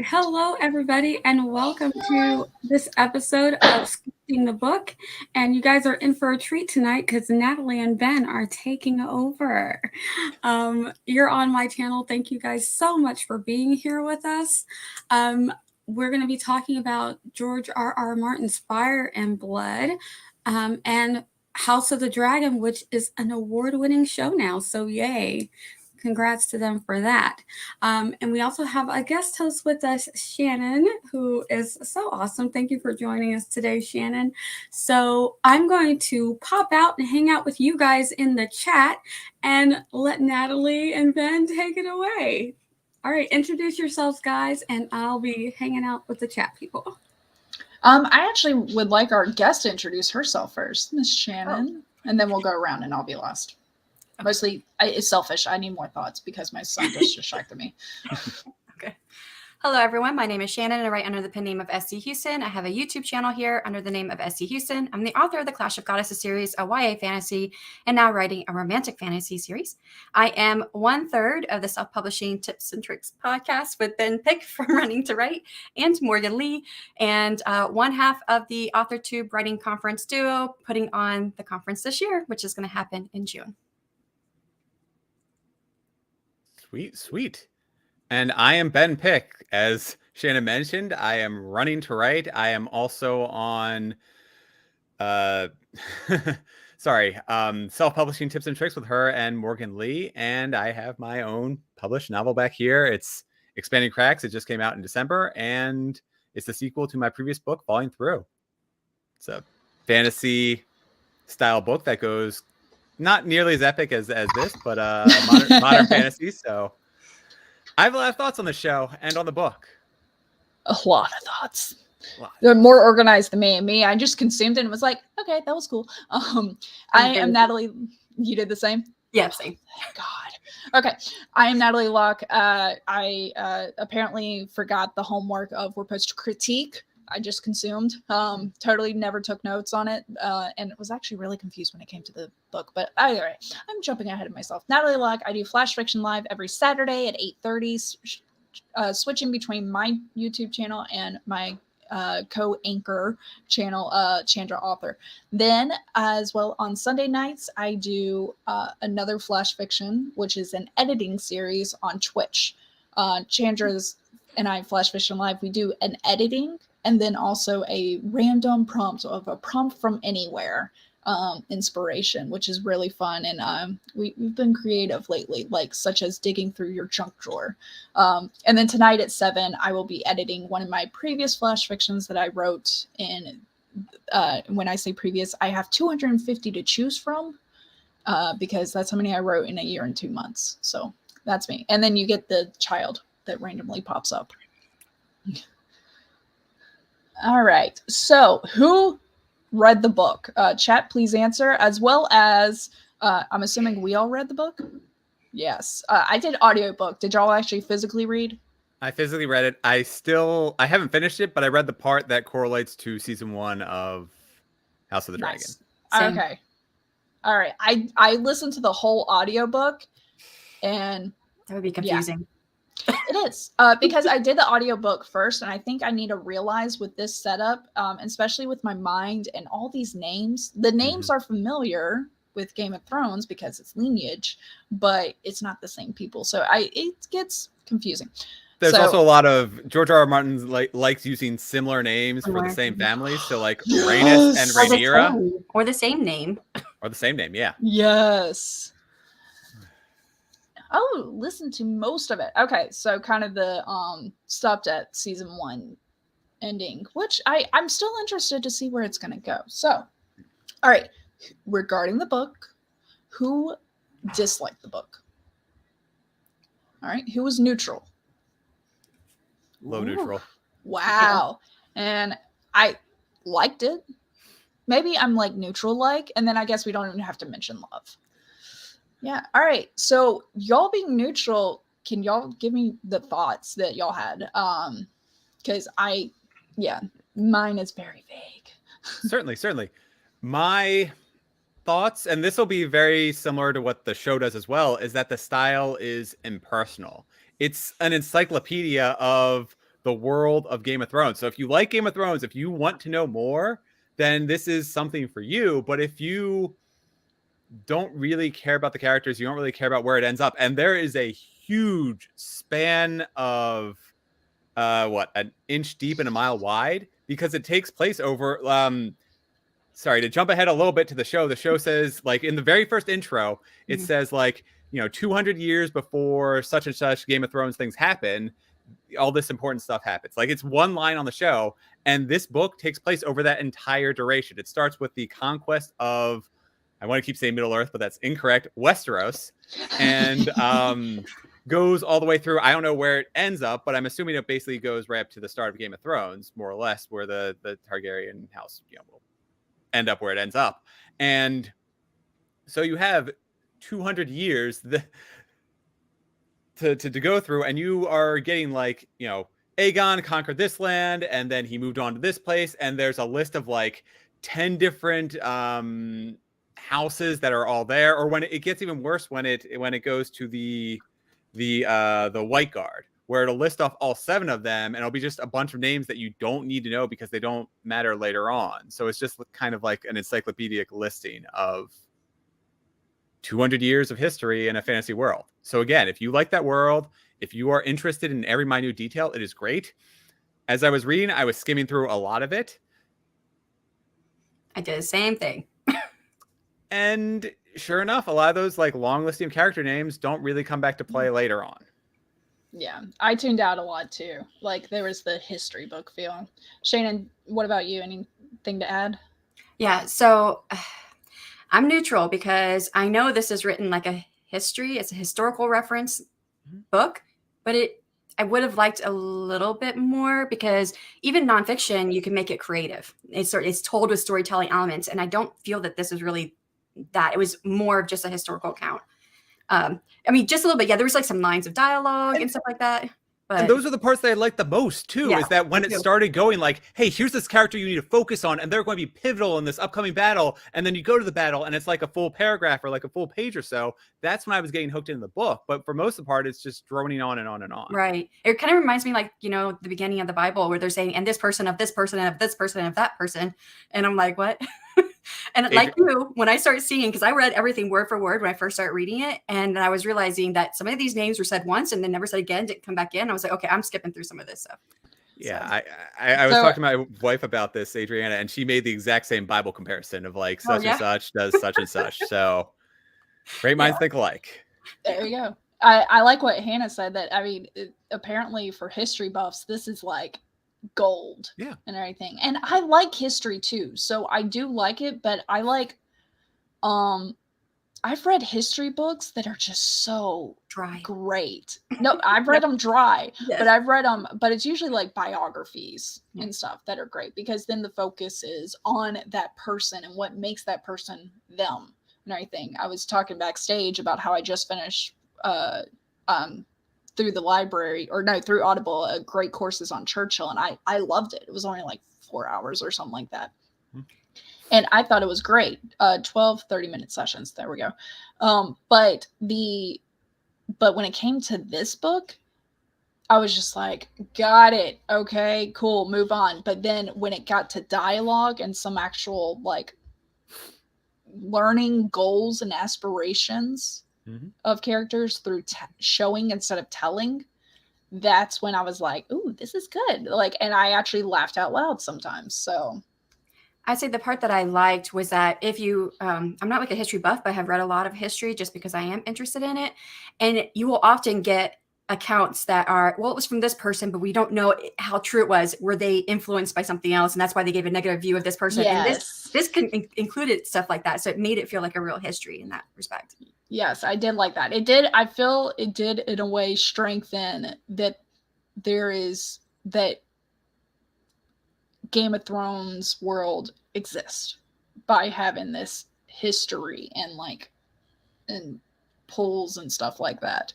Hello, everybody, and welcome to this episode of Scripting the Book. And you guys are in for a treat tonight because Natalie and Ben are taking over. You're on my channel. Thank you guys so much for being here with us. We're going to be talking about George R.R. Martin's Fire and Blood and House of the Dragon, which is an award-winning show now. So yay. Congrats to them for that. And we also have a guest host with us, Shanon, who is so awesome. Thank you for joining us today, Shanon. So I'm going to pop out and hang out with you guys in the chat and let Natalie and Ben take it away. All right, introduce yourselves, guys, and I'll be hanging out with the chat people. I actually would like our guest to introduce herself first, Miss Shanon, and then we'll go around and I'll be last. Mostly, it's selfish. I need more thoughts because my son just distracted me. Okay. Hello, everyone. My name is Shanon, and I write under the pen name of SC Huston. I have a YouTube channel here under the name of SC Huston. I'm the author of the Clash of Goddesses series, a YA fantasy, and now writing a romantic fantasy series. I am 1/3 of the self-publishing Tips and Tricks podcast with Ben Pick from Running to Write and Morgan Lee, and 1/2 of the AuthorTube Writing Conference duo, putting on the conference this year, which is going to happen in June. Sweet. And I am Ben Pick. As Shanon mentioned, I am Running to Write. I am also on self-publishing Tips and Tricks with her and Morgan Lee. And I have my own published novel back here. It's Expanding Cracks. It just came out in December, and it's the sequel to my previous book, Falling Through. It's a fantasy style book that goes not nearly as epic as this, but modern fantasy. So I have a lot of thoughts on the show and on the book. A lot of thoughts. They're more organized than me. I just consumed it and was like, okay, that was cool. I am Natalie. You did the same? Yeah, same. Thank God. Okay. I am Natalie Locke. I apparently forgot the homework of we're supposed to critique. I just consumed, totally never took notes on it, and was actually really confused when it came to the book. But anyway, I'm jumping ahead of myself. Natalie Locke, I do Flash Fiction Live every Saturday at 8:30, switching between my YouTube channel and my co-anchor channel, Chandra Author. Then, as well, on Sunday nights, I do another Flash Fiction, which is an editing series on Twitch. Chandra's and I, Flash Fiction Live, we do an editing and then also a random prompt of a prompt from anywhere inspiration, which is really fun. And we've been creative lately, like such as digging through your junk drawer. And then tonight at 7, I will be editing one of my previous Flash Fictions that I wrote in. When I say previous, I have 250 to choose from because that's how many I wrote in a year and 2 months. So that's me. And then you get the child that randomly pops up. All right. So who read the book? Chat, please answer. As well as, I'm assuming we all read the book? Yes. I did audiobook. Did y'all actually physically read? I physically read it. I haven't finished it, but I read the part that correlates to season 1 of House of the Dragon. Same. Okay. All right. I listened to the whole audiobook, and That would be confusing. Yeah. It is because I did the audiobook first, and I think I need to realize with this setup, especially with my mind and all these names, the names are familiar with Game of Thrones because it's lineage, but it's not the same people. So it gets confusing. There's also a lot of George R.R. Martin likes using similar names for the same families. So like Rhaenys and Rhaenyra. Or the same name. Or the same name, yeah. Yes. Oh, listen to most of it. Okay, so kind of the stopped at season 1 ending, which I'm still interested to see where it's going to go. So, all right, regarding the book, who disliked the book? All right, who was neutral? Low neutral. Wow. And I liked it. Maybe I'm like neutral like, and then I guess we don't even have to mention love. Yeah. All right. So y'all being neutral, can y'all give me the thoughts that y'all had? Because mine is very vague. Certainly. My thoughts, and this will be very similar to what the show does as well, is that the style is impersonal. It's an encyclopedia of the world of Game of Thrones. So if you like Game of Thrones, if you want to know more, then this is something for you. But if you don't really care about the characters, you don't really care about where it ends up, and there is a huge span of an inch deep and a mile wide, because it takes place over sorry, to jump ahead a little bit to the show says, like, in the very first intro, it says, like, 200 years before such and such Game of Thrones things happen, all this important stuff happens. Like, it's one line on the show, and this book takes place over that entire duration. It starts with the conquest of, I want to keep saying Middle Earth, but that's incorrect, Westeros, and goes all the way through. I don't know where it ends up, but I'm assuming it basically goes right up to the start of Game of Thrones, more or less, where the Targaryen house, will end up where it ends up. And so you have 200 years to go through, and you are getting, like, Aegon conquered this land, and then he moved on to this place, and there's a list of like 10 different houses that are all there. Or when it gets even worse, when it goes to the White Guard, where it'll list off all 7 of them, and it'll be just a bunch of names that you don't need to know because they don't matter later on. So it's just kind of like an encyclopedic listing of 200 years of history in a fantasy world. So again, if you like that world, if you are interested in every minute detail, it is great. As I was reading, I was skimming through a lot of it. I did the same thing. And sure enough, a lot of those, like, long listing of character names don't really come back to play later on. Yeah, I tuned out a lot too. Like, there was the history book feel. Shanon, what about you? Anything to add? Yeah, so I'm neutral because I know this is written like a history. It's a historical reference book, but I would have liked a little bit more, because even nonfiction, you can make it creative. It's told with storytelling elements, and I don't feel that this is really that. It was more of just a historical account. I mean, just a little bit. Yeah, there was like some lines of dialogue and stuff like that. But, and those are the parts that I like the most too, is that when it started going, like, hey, here's this character you need to focus on, and they're going to be pivotal in this upcoming battle, and then you go to the battle, and it's like a full paragraph or like a full page or so. That's when I was getting hooked into the book. But for most of the part, it's just droning on and on and on. Right. It kind of reminds me, like, the beginning of the Bible, where they're saying, and this person of this person and of this person and of that person. And I'm like, what? And like you, when I started seeing, because I read everything word for word when I first started reading it, and I was realizing that some of these names were said once and then never said again, didn't come back in. I was like, okay, I'm skipping through some of this stuff. Yeah, so. I was talking to my wife about this, Adriana, and she made the exact same Bible comparison of, like, such and such does such and such. So great minds think alike. There you go. I like what Hannah said, that, I mean, apparently for history buffs, this is like gold and everything. And I like history too, so I do like it, but I like I've read history books that are just so dry. Great. No, I've read them dry, but I've read them, but it's usually like biographies and stuff that are great, because then the focus is on that person and what makes that person them and everything. I was talking backstage about how I just finished through the library, or no, through Audible, great courses on Churchill, and I loved it. It was only like 4 hours or something like that. And I thought it was great. 12 30-minute sessions. There we go. But when it came to this book, I was just like, got it. Okay, cool, move on. But then when it got to dialogue and some actual, like, learning goals and aspirations of characters through showing instead of telling, that's when I was like, ooh, this is good. Like, and I actually laughed out loud sometimes. So I'd say the part that I liked was that if you, I'm not like a history buff, but I have read a lot of history just because I am interested in it. And you will often get accounts that are, well, it was from this person, but we don't know how true it was. Were they influenced by something else? And that's why they gave a negative view of this person. Yes. And this included stuff like that. So it made it feel like a real history in that respect. Yes, I did like that. It did. I feel it did in a way strengthen that there is that Game of Thrones world exists by having this history and like and polls and stuff like that.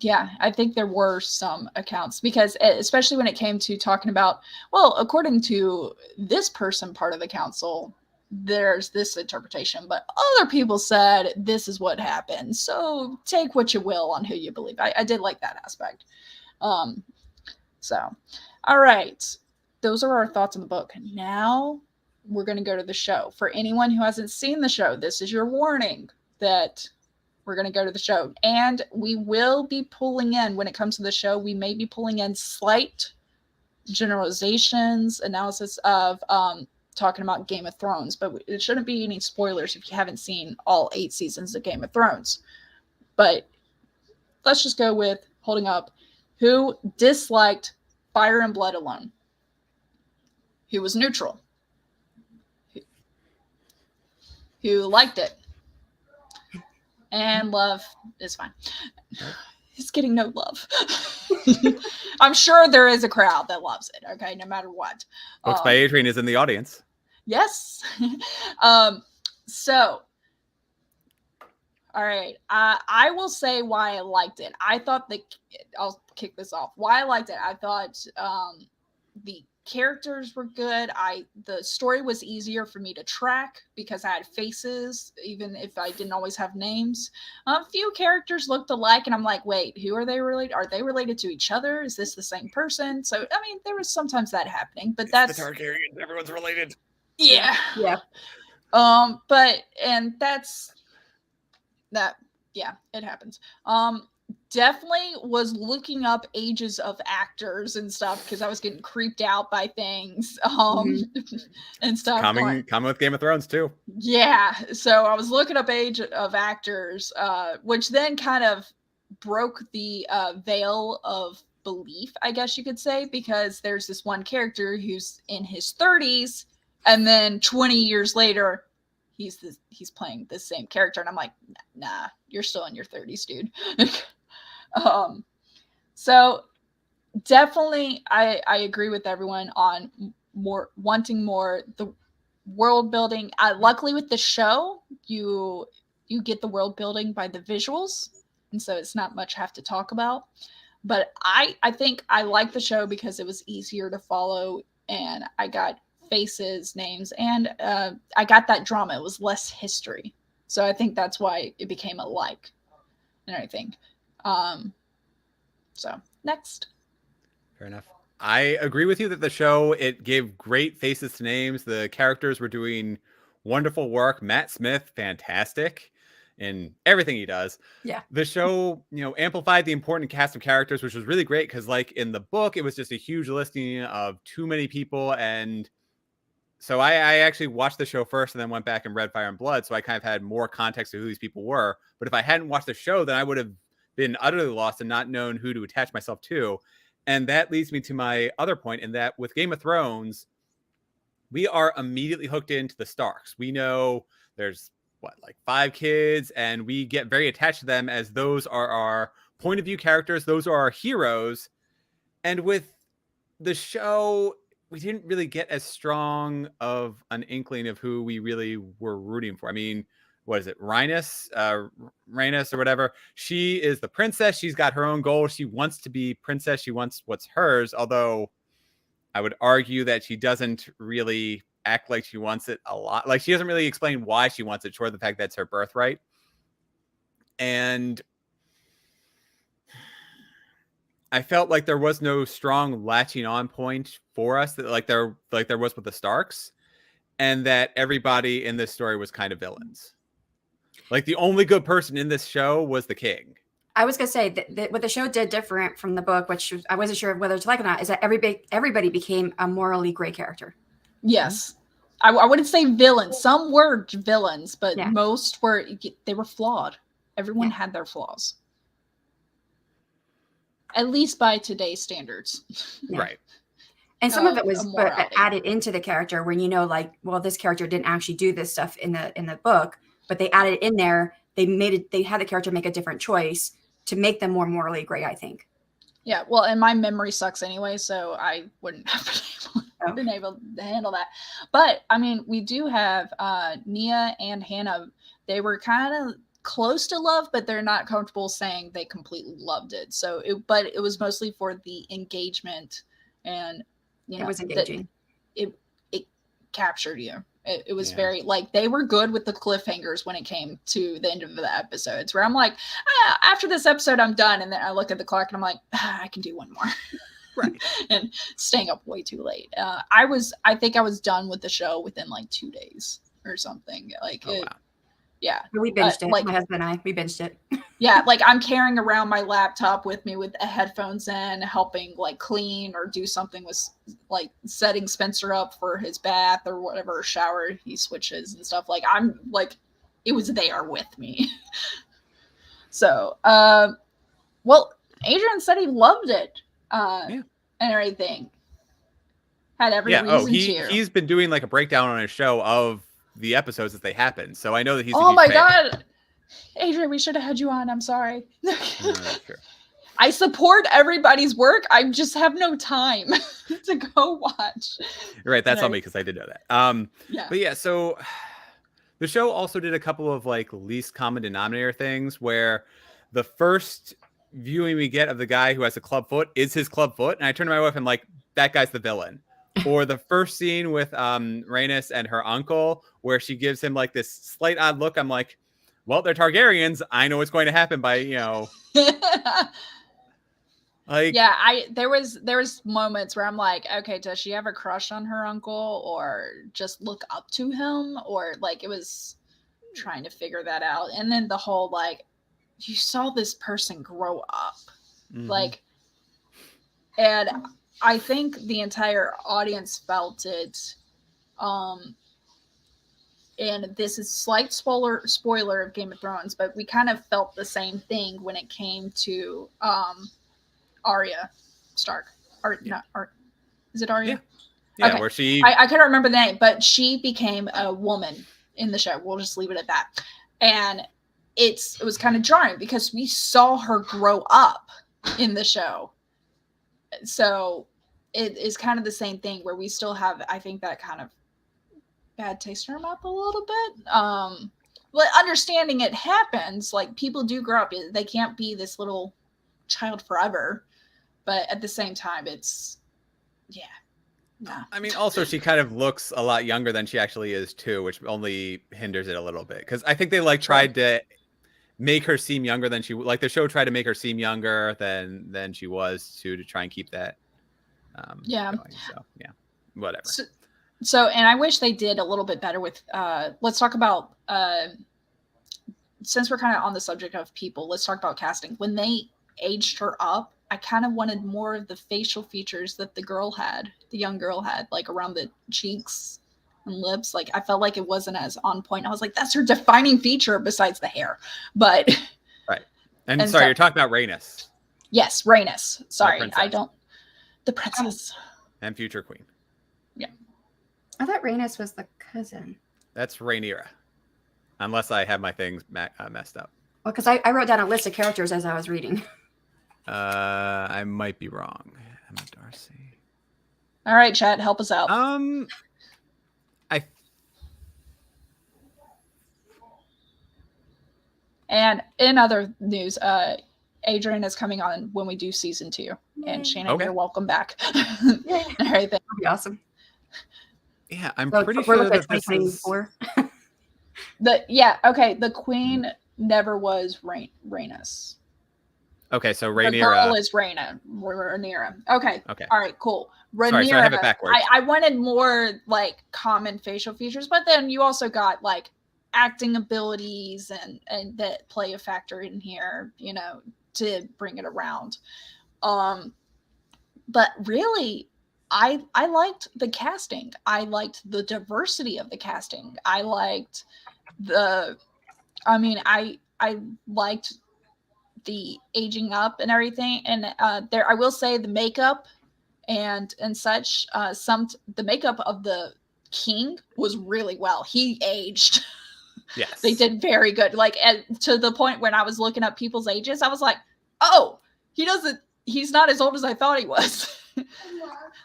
Yeah, I think there were some accounts, because especially when it came to talking about, well, according to this person part of the council, there's this interpretation, but other people said this is what happened. So take what you will on who you believe. I did like that aspect. So, all right. Those are our thoughts on the book. Now we're going to go to the show. For anyone who hasn't seen the show, this is your warning that we're going to go to the show. And we will be pulling in, when it comes to the show, we may be pulling in slight generalizations, analysis of talking about Game of Thrones. But it shouldn't be any spoilers if you haven't seen all 8 seasons of Game of Thrones. But let's just go with holding up. Who disliked Fire and Blood alone? Who was neutral? Who liked it? And love is fine. He's getting no love. I'm sure there is a crowd that loves it, okay, no matter what. Books by Adrian is in the audience. Yes. So, all right. I will say why I liked it. I thought I'll kick this off. Why I liked it. I thought the characters were good. The story was easier for me to track because I had faces, even if I didn't always have names. A few characters looked alike, and I'm like, wait, who are they related? Are they related to each other? Is this the same person? So, I mean, there was sometimes that happening, but that's the Targaryens. Everyone's related. Yeah. Yeah. And that's that. Yeah, it happens. Definitely was looking up ages of actors and stuff because I was getting creeped out by things and stuff. Coming with Game of Thrones too. Yeah, so I was looking up age of actors, which then kind of broke the veil of belief, I guess you could say, because there's this one character who's in his 30s, and then 20 years later, he's playing the same character, and I'm like, nah, you're still in your 30s, dude. So definitely I agree with everyone on wanting more the world building. Luckily with the show, you get the world building by the visuals, and so it's not much have to talk about. But I think I like the show because it was easier to follow, and I got faces, names, and I got that drama. It was less history. So I think that's why it became a like and everything. So next. Fair enough. I agree with you that the show, it gave great faces to names. The characters were doing wonderful work. Matt Smith, fantastic in everything he does. Yeah. The show, amplified the important cast of characters, which was really great because, like, in the book, it was just a huge listing of too many people. And so I actually watched the show first and then went back and read Fire and Blood. So I kind of had more context of who these people were. But if I hadn't watched the show, then I would have been utterly lost and not known who to attach myself to. And that leads me to my other point, in that with Game of Thrones, we are immediately hooked into the Starks. We know there's 5 kids, and we get very attached to them as those are our point of view characters. Those are our heroes. And with the show, we didn't really get as strong of an inkling of who we really were rooting for. I mean, what is it? Rhaenys or whatever. She is the princess. She's got her own goals. She wants to be princess. She wants what's hers. Although I would argue that she doesn't really act like she wants it a lot. Like, she doesn't really explain why she wants it, short of the fact that's her birthright. And I felt like there was no strong latching on point for us, that like there was with the Starks, and that everybody in this story was kind of villains. Like, the only good person in this show was the king. I was going to say that what the show did different from the book, which I wasn't sure whether to like or not, is that everybody became a morally gray character. Yes. I wouldn't say villains. Some were villains, but most they were flawed. Everyone had their flaws. At least by today's standards. Yeah. Right. And some of it was added into the character where, this character didn't actually do this stuff in the book, but they added it in there. They had the character make a different choice to make them more morally gray, I think. Yeah, well, and my memory sucks anyway, so I wouldn't have been able to handle that. But, I mean, we do have Nia and Hannah. They were kind of close to love, but they're not comfortable saying they completely loved it. So, it was mostly for the engagement, and, it was engaging. It captured you. It was very, they were good with the cliffhangers when it came to the end of the episodes, where I'm like, after this episode, I'm done. And then I look at the clock and I'm like, I can do one more. Right. And staying up way too late. I think I was done with the show within like 2 days or something. Like, Wow. Yeah. We binged it. Like, my husband and I, we binged it. Yeah, like I'm carrying around my laptop with me with headphones in, helping like clean or do something with like setting Spencer up for his bath or whatever shower he switches and stuff. Like I'm like, it was there with me. So, well, Adrian said he loved it and everything. Had every reason to. He's been doing like a breakdown on his show of the episodes as they happen. So I know that he's. Oh my God, Adrian, we should have had you on. I'm sorry. Sure. I support everybody's work. I just have no time to go watch. Right, that's on me because I did know that. Yeah. But yeah, so the show also did a couple of like least common denominator things where the first viewing we get of the guy who has a club foot is his club foot, and I turn to my wife and I'm like, that guy's the villain. Or the first scene with Rhaenys and her uncle where she gives him like this slight odd look. I'm like, well, they're Targaryens. I know what's going to happen by, like, yeah, there was moments where I'm like, okay, does she have a crush on her uncle or just look up to him? Or like, it was trying to figure that out. And then the whole, like, you saw this person grow up. Mm-hmm. Like, and I think the entire audience felt it. And this is slight spoiler of Game of Thrones, but we kind of felt the same thing when it came to Arya Stark. Is it Arya? Yeah, okay. Where she... I couldn't remember the name, but she became a woman in the show. We'll just leave it at that. And it was kind of jarring because we saw her grow up in the show. So it is kind of the same thing where we still have, I think, that kind of bad taste in our mouth a little bit. But understanding it happens, like people do grow up. They can't be this little child forever. But at the same time, it's, yeah. Nah. I mean, also she kind of looks a lot younger than she actually is too, which only hinders it a little bit. Because I think they like tried to make her seem younger than she, like the show tried to make her seem younger than she was to try and keep that. Going. So yeah, whatever. So, and I wish they did a little bit better with, let's talk about, since we're kind of on the subject of people, let's talk about casting. When they aged her up, I kind of wanted more of the facial features that the young girl had, like around the cheeks and lips. Like I felt like it wasn't as on point. I was like, that's her defining feature besides the hair. But right. And sorry, you're talking about Rhaenys. Yes, Rhaenys. Sorry, the princess and future queen. Yeah. I thought Rhaenys was the cousin. That's Rhaenyra. Unless I have my things messed up. Well, because I wrote down a list of characters as I was reading. I might be wrong. Emma Darcy. All right, chat, help us out. And in other news, Adrian is coming on when we do season 2. And Shanon, you're welcome back. All right, that'd be awesome. Yeah, I'm pretty sure that this is... The queen never was Rhaenys. Okay, so Rhaenyra. The girl is Rhaenyra. Okay. All right, cool. Rhaenyra, sorry, so I have it backwards. I wanted more like common facial features, but then you also got like acting abilities and that play a factor in here, to bring it around. But really, I liked the casting. I liked the diversity of the casting. I liked I liked the aging up and everything. And I will say the makeup and such, the makeup of the king was really well. He aged. Yes. They did very good. Like to the point when I was looking up people's ages, I was like, oh, he's not as old as I thought he was.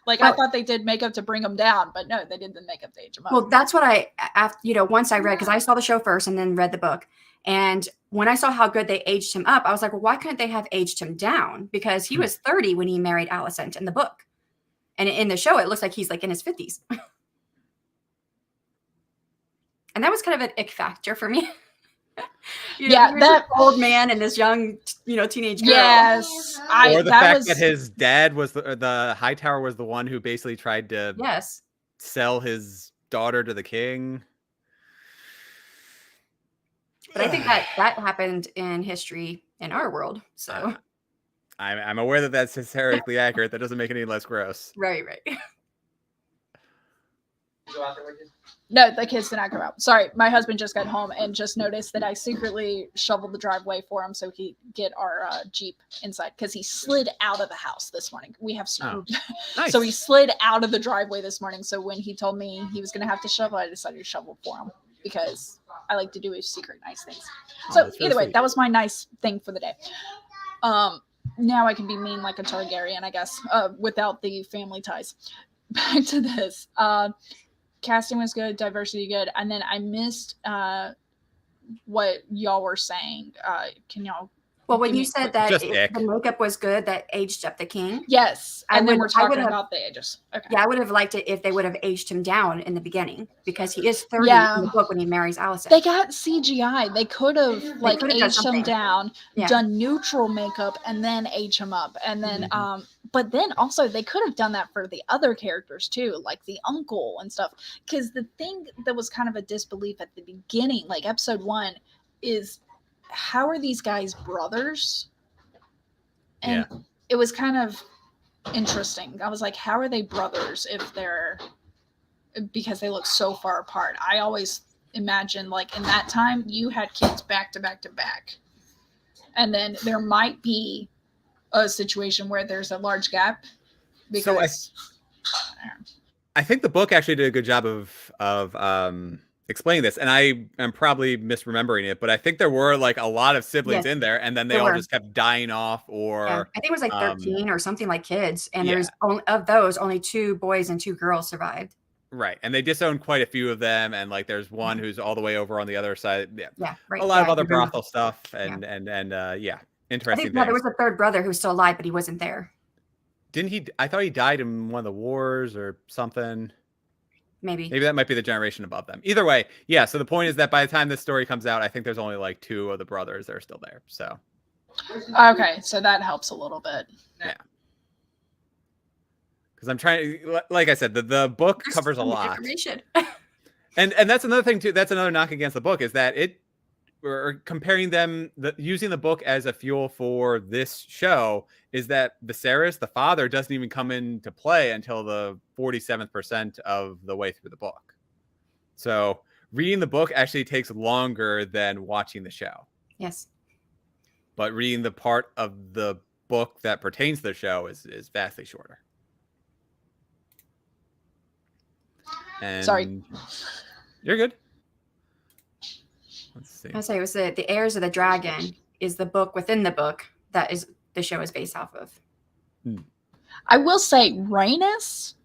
Like I thought they did makeup to bring him down, but no, they did the makeup to age him up. Well, that's what once I read, because I saw the show first and then read the book. And when I saw how good they aged him up, I was like, well, why couldn't they have aged him down? Because he was 30 when he married Alicent in the book. And in the show, it looks like he's like in his 50s. And that was kind of an ick factor for me. There's this old man and this young, teenage girl. Yes, or the fact that his dad was the Hightower was the one who basically tried to sell his daughter to the king. But I think that happened in history in our world. So I'm aware that that's historically accurate. That doesn't make it any less gross. Right. No, the kids did not come out. Sorry, my husband just got home and just noticed that I secretly shoveled the driveway for him so he could get our Jeep inside because he slid out of the house this morning. We have snow. Oh, nice. So he slid out of the driveway this morning. So when he told me he was going to have to shovel, I decided to shovel for him because I like to do his secret nice things. So either way, that was my nice thing for the day. Now I can be mean like a Targaryen, I guess, without the family ties. Back to this. Casting was good, diversity good, and then I missed what y'all were saying. Can y'all? Well, when you said that the makeup was good, that aged up the king. Yes, and then we're talking about the ages. Okay. Yeah, I would have liked it if they would have aged him down in the beginning because he is 30 in the book when he marries Alicent. They got CGI. They could have aged him down, done neutral makeup, and then age him up, and then but then also they could have done that for the other characters too, like the uncle and stuff. Because the thing that was kind of a disbelief at the beginning, like episode 1, is how are these guys brothers? And it was kind of interesting. I was like, how are they brothers because they look so far apart? I always imagined like in that time you had kids back to back to back. And then there might be a situation where there's a large gap because I think the book actually did a good job of explaining this, and I am probably misremembering it, but I think there were like a lot of siblings in there, and then they all just kept dying off, or I think it was like 13 or something like kids, and there's of those only 2 boys and 2 girls survived. Right, and they disowned quite a few of them, and like there's one who's all the way over on the other side. Right. A lot of other brothel stuff, and interesting. There was a 3rd brother who's still alive, but he wasn't there. Didn't he? I thought he died in one of the wars or something. Maybe that might be the generation above them. Either way, so the point is that by the time this story comes out, I think there's only like 2 of the brothers that are still there. So okay, so that helps a little bit. Yeah, because I'm trying, like I said, the book covers a lot. and that's another thing too. That's another knock against the book is that we're comparing them, using the book as a fuel for this show, is that Viserys, the father, doesn't even come into play until the 47% of the way through the book. So reading the book actually takes longer than watching the show. Yes. But reading the part of the book that pertains to the show is vastly shorter. And sorry. You're good. Let's see. I'll say it was the Heirs of the Dragon is the book within the book that is the show is based off of. I will say Rhaenys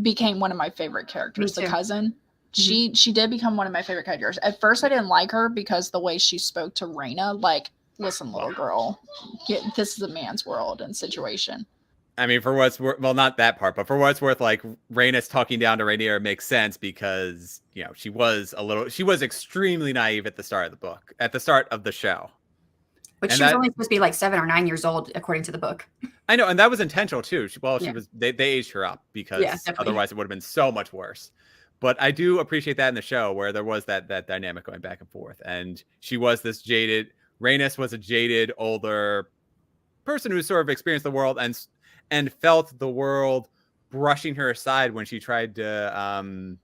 became one of my favorite characters. The cousin, she did become one of my favorite characters. At first, I didn't like her because the way she spoke to Rhaena, like, listen, little girl, this is a man's world and situation. I mean, for what's worth, well, not that part, but for what's worth, like Rhaenys talking down to Rhaenyra makes sense because, she was extremely naive at the start of the book, at the start of the show. But she was only supposed to be like 7 or 9 years old, according to the book. I know. And that was intentional too. They aged her up because otherwise it would have been so much worse. But I do appreciate that in the show where there was that dynamic going back and forth. And she was this Rhaenys was a jaded, older person who sort of experienced the world and felt the world brushing her aside when she tried to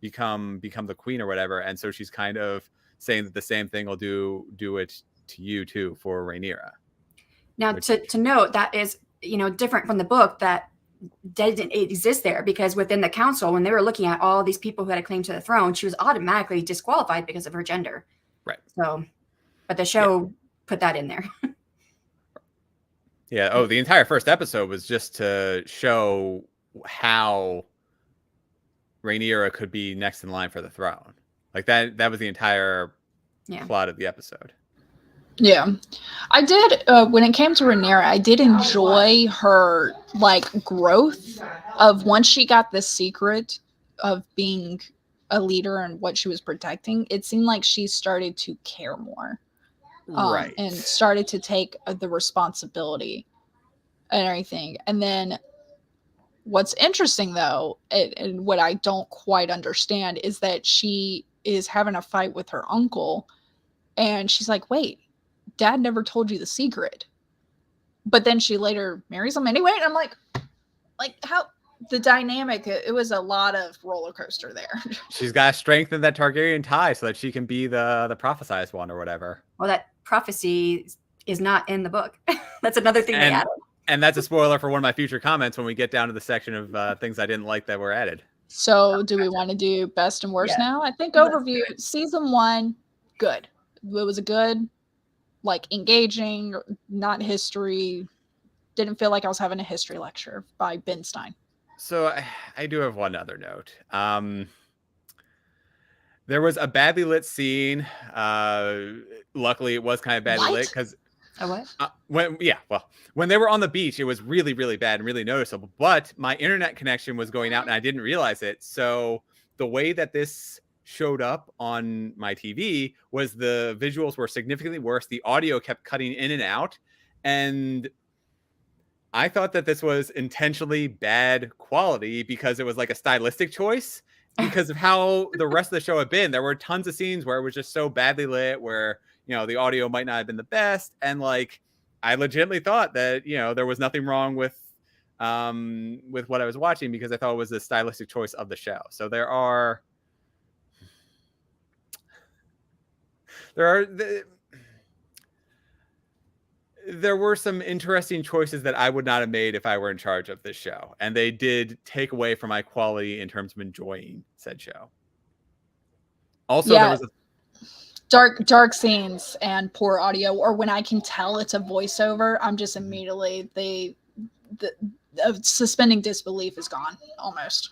become the queen or whatever. And so she's kind of saying that the same thing will do it to you too for Rhaenyra. Now, to note, that is different from the book that didn't exist there, because within the council, when they were looking at all these people who had a claim to the throne, she was automatically disqualified because of her gender. Right. So, but the show put that in there. Yeah. Oh, the entire first episode was just to show how Rhaenyra could be next in line for the throne. Like that was the entire plot of the episode. Yeah. I did, when it came to Rhaenyra, I did enjoy her, like, growth of once she got the secret of being a leader and what she was protecting, it seemed like she started to care more. Right. And started to take the responsibility and everything. And then what's interesting, though, and what I don't quite understand, is that she is having a fight with her uncle, and she's like, wait, Dad never told you the secret. But then she later marries him anyway, and I'm like how the dynamic, it was a lot of roller coaster there. She's got to strengthen that Targaryen tie so that she can be the prophesized one or whatever. Well, that prophecy is not in the book. That's another thing they added. And that's a spoiler for one of my future comments when we get down to the section of things I didn't like that were added. So do we want to do best and worst now? I think overview, season 1, good. It was a good, like, engaging, not history. Didn't feel like I was having a history lecture by Ben Stein. So I do have one other note. There was a badly lit scene. Luckily, it was kind of badly lit because a what? When they were on the beach, it was really, really bad and really noticeable. But my internet connection was going out, and I didn't realize it. So the way that this showed up on my TV was the visuals were significantly worse. The audio kept cutting in and out, and I thought that this was intentionally bad quality because it was like a stylistic choice because of how the rest of the show had been. There were tons of scenes where it was just so badly lit where, the audio might not have been the best. And like, I legitimately thought that, there was nothing wrong with what I was watching because I thought it was a stylistic choice of the show. So there were some interesting choices that I would not have made if I were in charge of this show. And they did take away from my quality in terms of enjoying said show. Also, there was dark scenes and poor audio, or when I can tell it's a voiceover, I'm just immediately, the suspending disbelief is gone almost.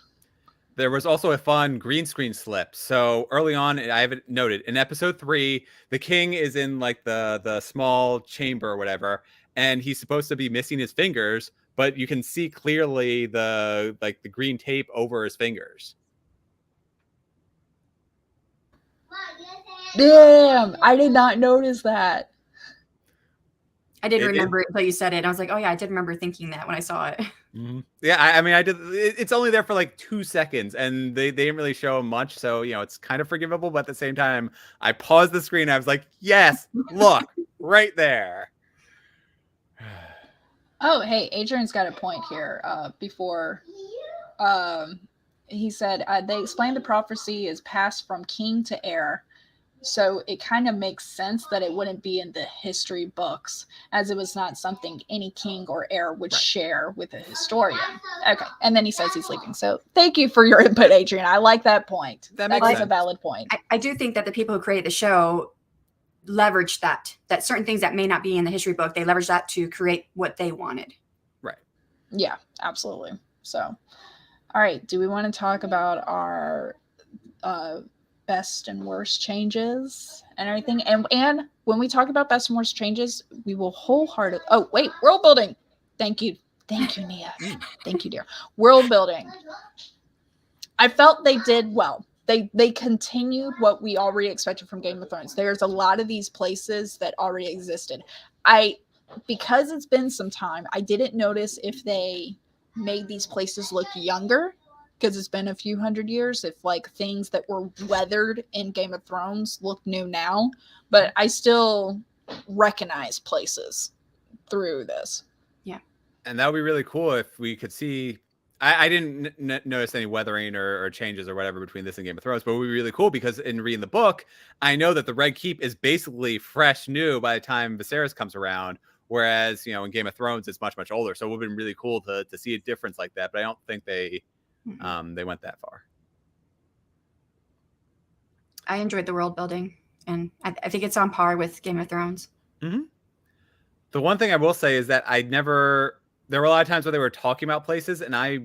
There was also a fun green screen slip. So early on, I have it noted in episode 3, the king is in like the small chamber or whatever, and he's supposed to be missing his fingers, but you can see clearly the green tape over his fingers. Damn, I did not notice that. I didn't remember it until you said it. And I was like, oh yeah, I did remember thinking that when I saw it. Mm-hmm. Yeah, I mean, I did. It's only there for like 2 seconds, and they didn't really show much, so it's kind of forgivable. But at the same time, I paused the screen. I was like, yes, look, right there. Oh, hey, Adrian's got a point here. Before, he said they explained the prophecy is passed from king to heir. So it kind of makes sense that it wouldn't be in the history books, as it was not something any king or heir would share with a historian. Okay. And then he says he's leaving. So thank you for your input, Adrian. I like that point. That is a valid point. I do think that the people who created the show leveraged that certain things that may not be in the history book, they leveraged that to create what they wanted. Right. Yeah, absolutely. So, all right. Do we want to talk about our best and worst changes and everything? And when we talk about best and worst changes, we will wholeheartedly world building. Thank you, Nia. Thank you, dear. World building, I felt they did well. They continued what we already expected from Game of Thrones. There's a lot of these places that already existed. Because it's been some time, I didn't notice if they made these places look younger, because it's been a few hundred years, if like things that were weathered in Game of Thrones look new now. But I still recognize places through this. Yeah. And that would be really cool if we could see. I didn't notice any weathering or changes or whatever between this and Game of Thrones, but it would be really cool because in reading the book, I know that the Red Keep is basically fresh new by the time Viserys comes around. Whereas, in Game of Thrones, it's much, much older. So it would have been really cool to see a difference like that. But I don't think they went that far. I enjoyed the world building, and I think it's on par with Game of Thrones. Mm-hmm. The one thing I will say is that there were a lot of times where they were talking about places and I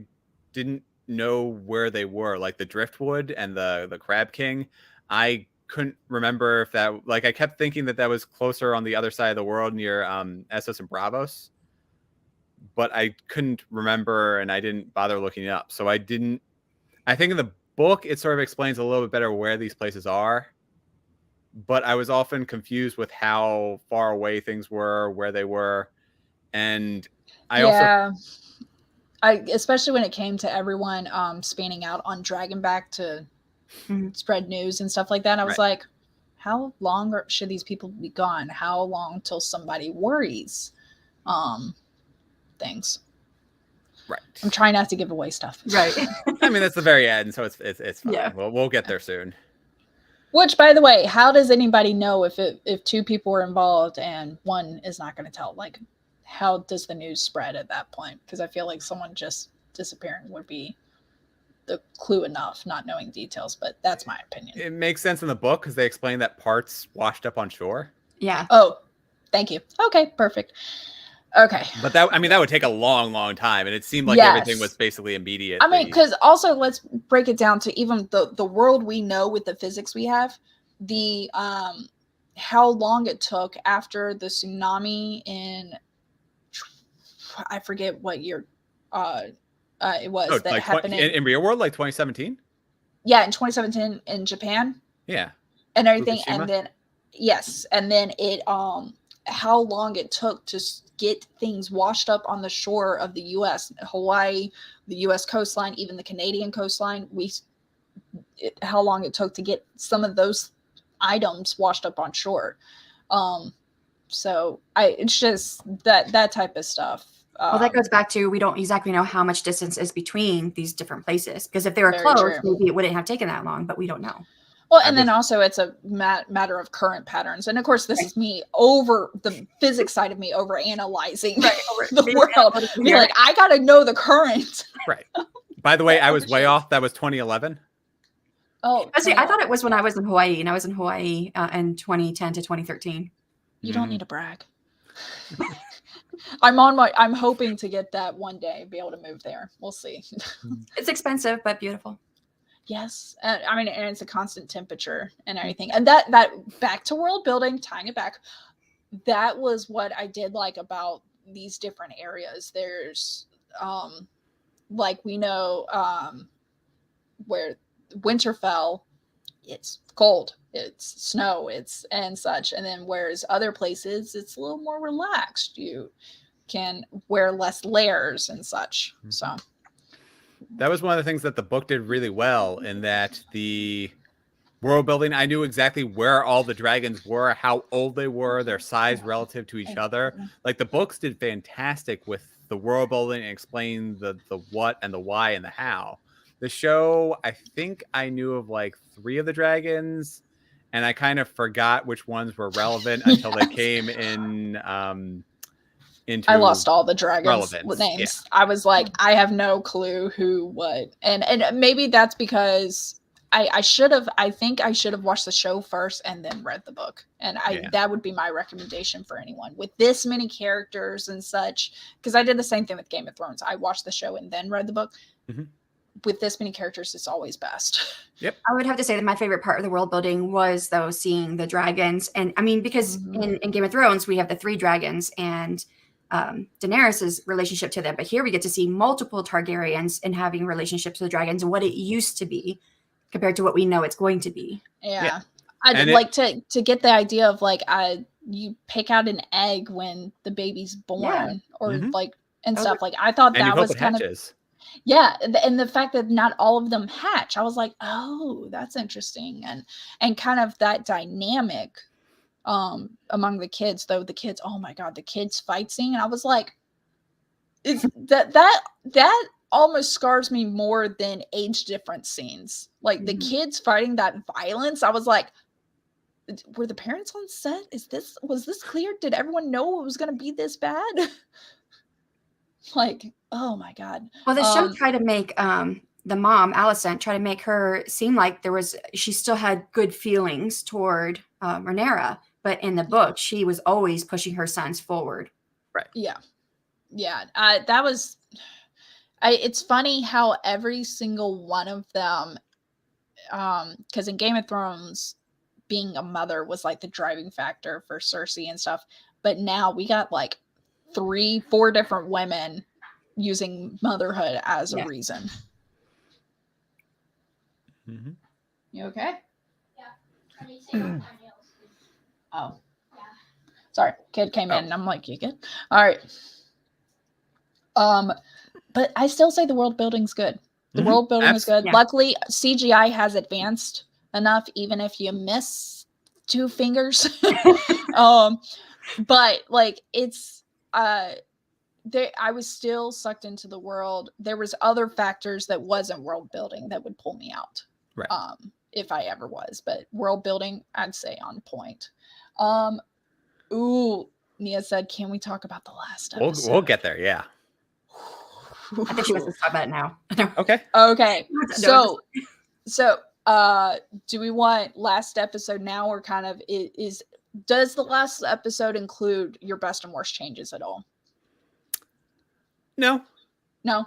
didn't know where they were, like the Driftwood and the Crab King. I couldn't remember if that, like, I kept thinking that was closer on the other side of the world near Essos and Bravos, but I couldn't remember and I didn't bother looking it up. So I think in the book, it sort of explains a little bit better where these places are. But I was often confused with how far away things were, where they were. And I especially when it came to everyone spanning out on Dragonback to spread news and stuff like that. I was like, how long should these people be gone? How long till somebody worries things? Right. I'm trying not to give away stuff. Right. I mean, that's the very end, so it's fine. Yeah. We'll get there soon. Which, by the way, how does anybody know if two people are involved and one is not going to tell? Like, how does the news spread at that point? Because I feel like someone just disappearing would be the clue enough, not knowing details. But that's my opinion. It makes sense in the book because they explain that parts washed up on shore. Yeah. Oh, thank you. Okay, perfect. Okay. But that would take a long, long time. And it seemed like everything was basically immediate. I mean, because also let's break it down to even the world we know with the physics we have, the how long it took after the tsunami in, I forget what year it was that happened in real world, like 2017. Yeah, in 2017 in Japan. Yeah. And everything. Fukushima? And then yes, and then it how long it took to get things washed up on the shore of the U.S., Hawaii, the U.S. coastline, even the Canadian coastline. How long it took to get some of those items washed up on shore. So it's just that type of stuff. Well, that goes back to we don't exactly know how much distance is between these different places, because if they were close, maybe it wouldn't have taken that long, but we don't know. Well, and then also it's a matter of current patterns. And of course, this is me over the physics side of me over analyzing the world. You're like, I got to know the current. Right. By the way, I was way off. That was 2011. Oh, see, I thought it was when I was in Hawaii, and I was in Hawaii in 2010 to 2013. You don't need to brag. I'm hoping to get that one day, be able to move there. We'll see. It's expensive, but beautiful. Yes. I mean, and it's a constant temperature and everything. And that back to world building, tying it back, that was what I did like about these different areas. There's, like we know where Winterfell, it's cold, it's snow, and such. And then whereas other places, it's a little more relaxed. You can wear less layers and such. So that was one of the things that the book did really well, in that the world building, I knew exactly where all the dragons were, how old they were, their size relative to each other. Like, the books did fantastic with the world building and explain the what and the why and the how. The show, I think I knew of like 3 of the dragons, and I kind of forgot which ones were relevant until they came in. I lost all the dragons names. Yeah. I was like, I have no clue who, what, and maybe that's because I think I should have watched the show first and then read the book. And that would be my recommendation for anyone with this many characters and such. Because I did the same thing with Game of Thrones. I watched the show and then read the book. Mm-hmm. With this many characters, it's always best. Yep. I would have to say that my favorite part of the world building was, though, seeing the dragons. And I mean, because in Game of Thrones, we have the 3 dragons and Daenerys's relationship to them. But here we get to see multiple Targaryens and having relationships with dragons and what it used to be compared to what we know it's going to be. Yeah. I'd like to get the idea of like, you pick out an egg when the baby's born or like, and stuff. Like, I thought that was kind of, and the fact that not all of them hatch, I was like, oh, that's interesting. And kind of that dynamic among the kids, though. The kids, oh my God, the kids fight scene. And I was like, that almost scars me more than age difference scenes. Like the kids fighting that violence. I was like, were the parents on set? Was this clear? Did everyone know it was going to be this bad? Like, oh my God. Well, the show tried to make the mom, Alicent, try to make her seem like she still had good feelings toward Rhaenyra, but in the book, she was always pushing her sons forward. Right. Yeah. Yeah. That was, it's funny how every single one of them, because in Game of Thrones, being a mother was like the driving factor for Cersei and stuff. But now we got like 3-4 different women using motherhood as a reason. Mm-hmm. You okay? Yeah. I need to take off my nails. Oh. Yeah. Sorry, kid came in and I'm like, you good? All right. But I still say the world building's good. The world building is good. Yeah. Luckily, CGI has advanced enough, even if you miss 2 fingers. But like it's I was still sucked into the world. There was other factors that wasn't world building that would pull me out. Right. If I ever was, but world building, I'd say on point. Nia said, can we talk about the last episode? We'll get there, yeah. I think she wants to talk about it now. Okay. So do we want last episode now, or kind of does the last episode include your best and worst changes at all? No.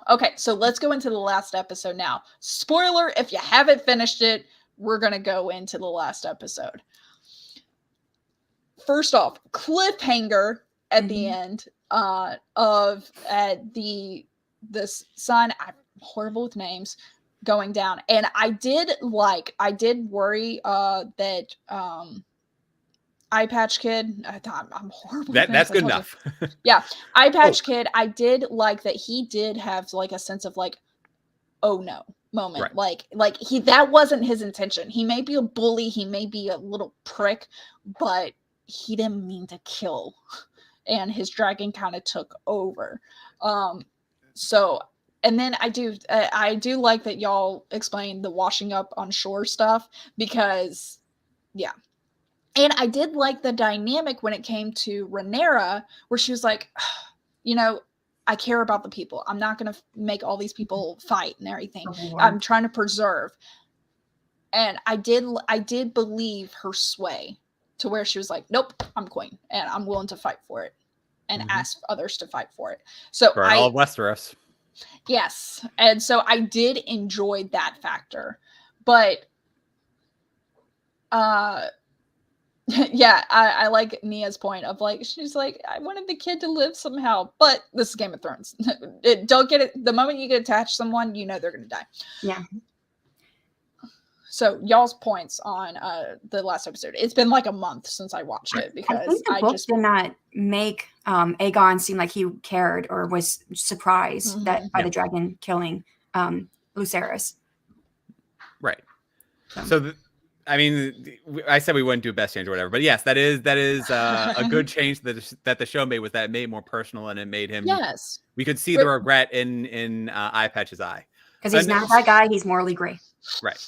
Okay, so let's go into the last episode now. Spoiler, if you haven't finished it, we're going to go into the last episode. First off, cliffhanger at the end of the sun. I'm horrible with names, going down. And I did worry that Eye Patch Kid. I thought I'm horrible. That's good enough. Yeah, Eye Patch Kid. I did like that he did have like a sense of like, oh no moment. Right. Like that wasn't his intention. He may be a bully, he may be a little prick, but he didn't mean to kill. And his dragon kind of took over. So, and then I do like that y'all explained the washing up on shore stuff, because yeah. And I did like the dynamic when it came to Rhaenyra, where she was like, you know, I care about the people. I'm not going to make all these people fight and everything. I'm trying to preserve. And I did believe her sway to where she was like, nope, I'm queen and I'm willing to fight for it, and ask others to fight for it. So for all of Westeros. Yes. And so I did enjoy that factor. But yeah, I like Nia's point of like, she's like, I wanted the kid to live somehow, but this is Game of Thrones. Don't get it. The moment you get attached to someone, you know they're going to die. Yeah. So y'all's points on the last episode. It's been like a month since I watched it, because I think the book did not make Aegon seem like he cared or was surprised that by the dragon killing Lucerys. Right. So I mean, I said we wouldn't do best change or whatever, but yes, that is a good change that the show made, was that it made it more personal, and it made him. Yes. We could see the regret in Eye Patch's eye, because he's not that guy. He's morally gray. Right.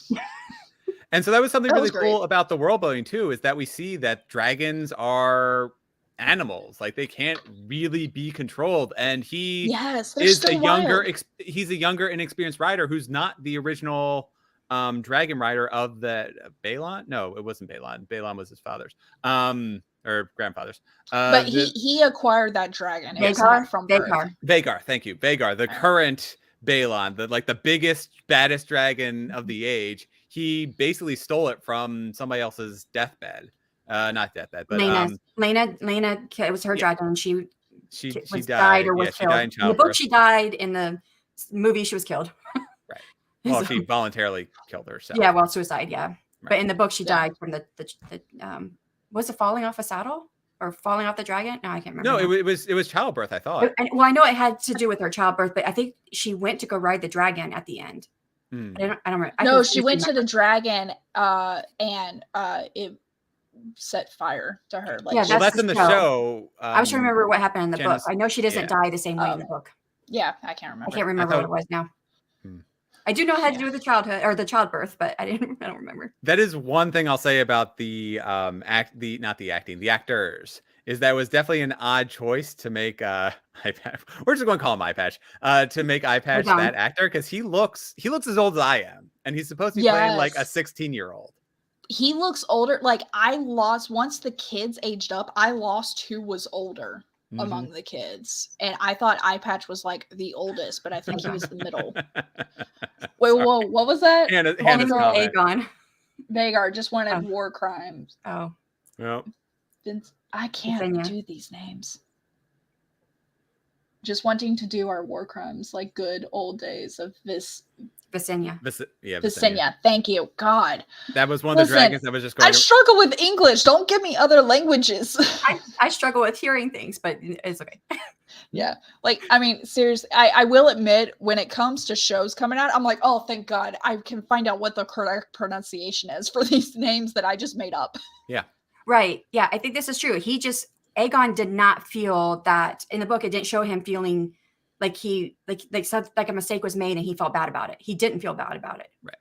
And so that was something really cool about the world building too, is that we see that dragons are animals, like they can't really be controlled, and he is a younger he's a younger inexperienced rider who's not the original dragon rider of the Balon. No, it wasn't Balon. Balon was his father's or grandfather's. But he acquired that dragon. It's not from Vhagar. Thank you. Vhagar, the current Balon, the biggest, baddest dragon of the age. He basically stole it from somebody else's deathbed. Not deathbed, but Lena, it was her dragon, and she died or was killed. She died in the book she died. In the movie she was killed. Right. Well, she voluntarily killed herself. Yeah, well, suicide, yeah. Right. But in the book she died from the was it falling off a saddle or falling off the dragon? No, I can't remember. No, it was childbirth, I thought. Well, I know it had to do with her childbirth, but I think she went to go ride the dragon at the end. I don't remember. No, she went to the dragon and it set fire to her. Like, yeah, that's in the show. I was trying to remember what happened in the book. I know she doesn't die the same way in the book. Yeah, I can't remember. I can't remember what it was now. I do know it had to do with the childhood or the childbirth, but I don't remember. That is one thing I'll say about the actors, is that it was definitely an odd choice to make Eye Patch. We're just going to call him Eye Patch. To make Eye Patch that actor, because he looks as old as I am, and he's supposed to be playing like a 16-year-old. He looks older. Like once the kids aged up, I lost who was older among the kids, and I thought Eye Patch was like the oldest, but I think he was the middle. Wait, whoa, what was that? Aegon. Vhagar just wanted war crimes. Oh, well. I can't do these names. just wanting to do our war crimes like good old days of Visenya. Vixen. Thank you. God. That was one of the dragons that was just going. I struggle with English. Don't give me other languages. I struggle with hearing things, but it's okay. Yeah. Like, I mean, seriously, I will admit when it comes to shows coming out, I'm like, oh, thank God I can find out what the correct pronunciation is for these names that I just made up. Yeah. Right. Yeah. I think this is true. Aegon did not feel that in the book. It didn't show him feeling like like a mistake was made and he felt bad about it. He didn't feel bad about it. Right.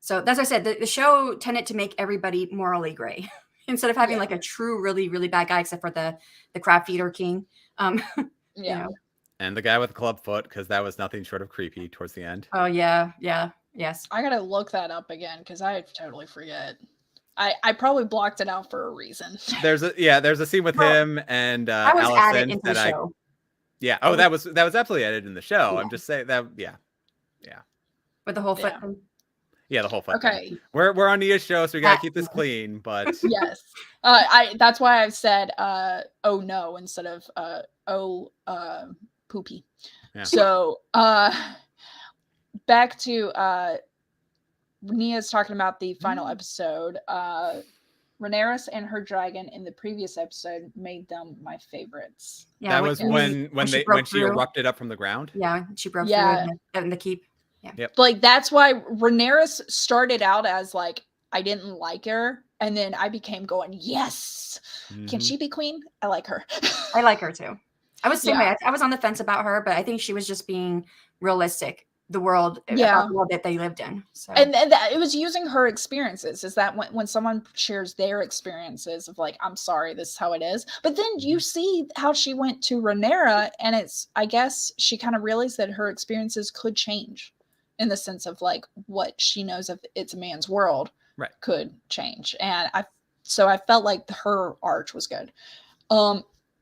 So that's what I said. The show tended to make everybody morally gray instead of having like a true, really, really bad guy, except for the crab feeder king. You know. And the guy with the club foot, because that was nothing short of creepy towards the end. Oh yeah. Yes. I gotta look that up again because I totally forget. I probably blocked it out for a reason. There's a scene with him and I was Allison added into the show. Yeah. Oh, that was absolutely edited in the show. Yeah. I'm just saying that. Yeah. With the whole foot. Yeah, the whole foot. Okay. Thing. We're on Nia's show, so we gotta keep this clean. But yes, that's why I've said oh no instead of poopy. Yeah. So back to Nia's talking about the final episode. Rhaenyra and her dragon in the previous episode made them my favorites. Yeah, that was when she erupted up from the ground. Yeah, she broke through in the keep. Yeah. Yep. Like that's why Rhaenyra started out as like I didn't like her, and then I became going, yes, can she be queen? I like her. I like her too. I was the same way. I was on the fence about her, but I think she was just being realistic. The world, about the world that they lived in. So. And that, it was using her experiences. Is that when someone shares their experiences of like, I'm sorry, this is how it is. But then you see how she went to Rhaenyra, and I guess she kind of realized that her experiences could change in the sense of like what she knows of It's a Man's World could change. And I felt like her arc was good.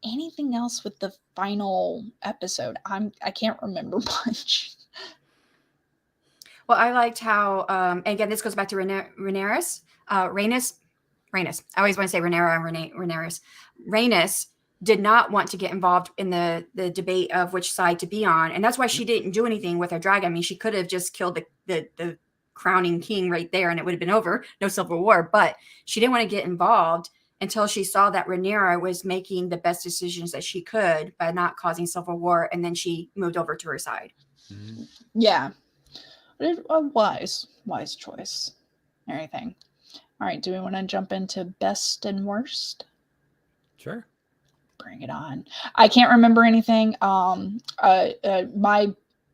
Anything else with the final episode? I can't remember much. Well, I liked how, again, this goes back to Rhaenys. Rhaenys. I always want to say Rhaenyra and Rhaenys. Rhaenys did not want to get involved in the debate of which side to be on. And that's why she didn't do anything with her dragon. I mean, she could have just killed the crowning king right there and it would have been over. No civil war. But she didn't want to get involved until she saw that Rhaenyra was making the best decisions that she could by not causing civil war. And then she moved over to her side. Mm-hmm. Yeah. A wise choice. Everything. All right. Do we want to jump into best and worst? Sure. Bring it on. I can't remember anything.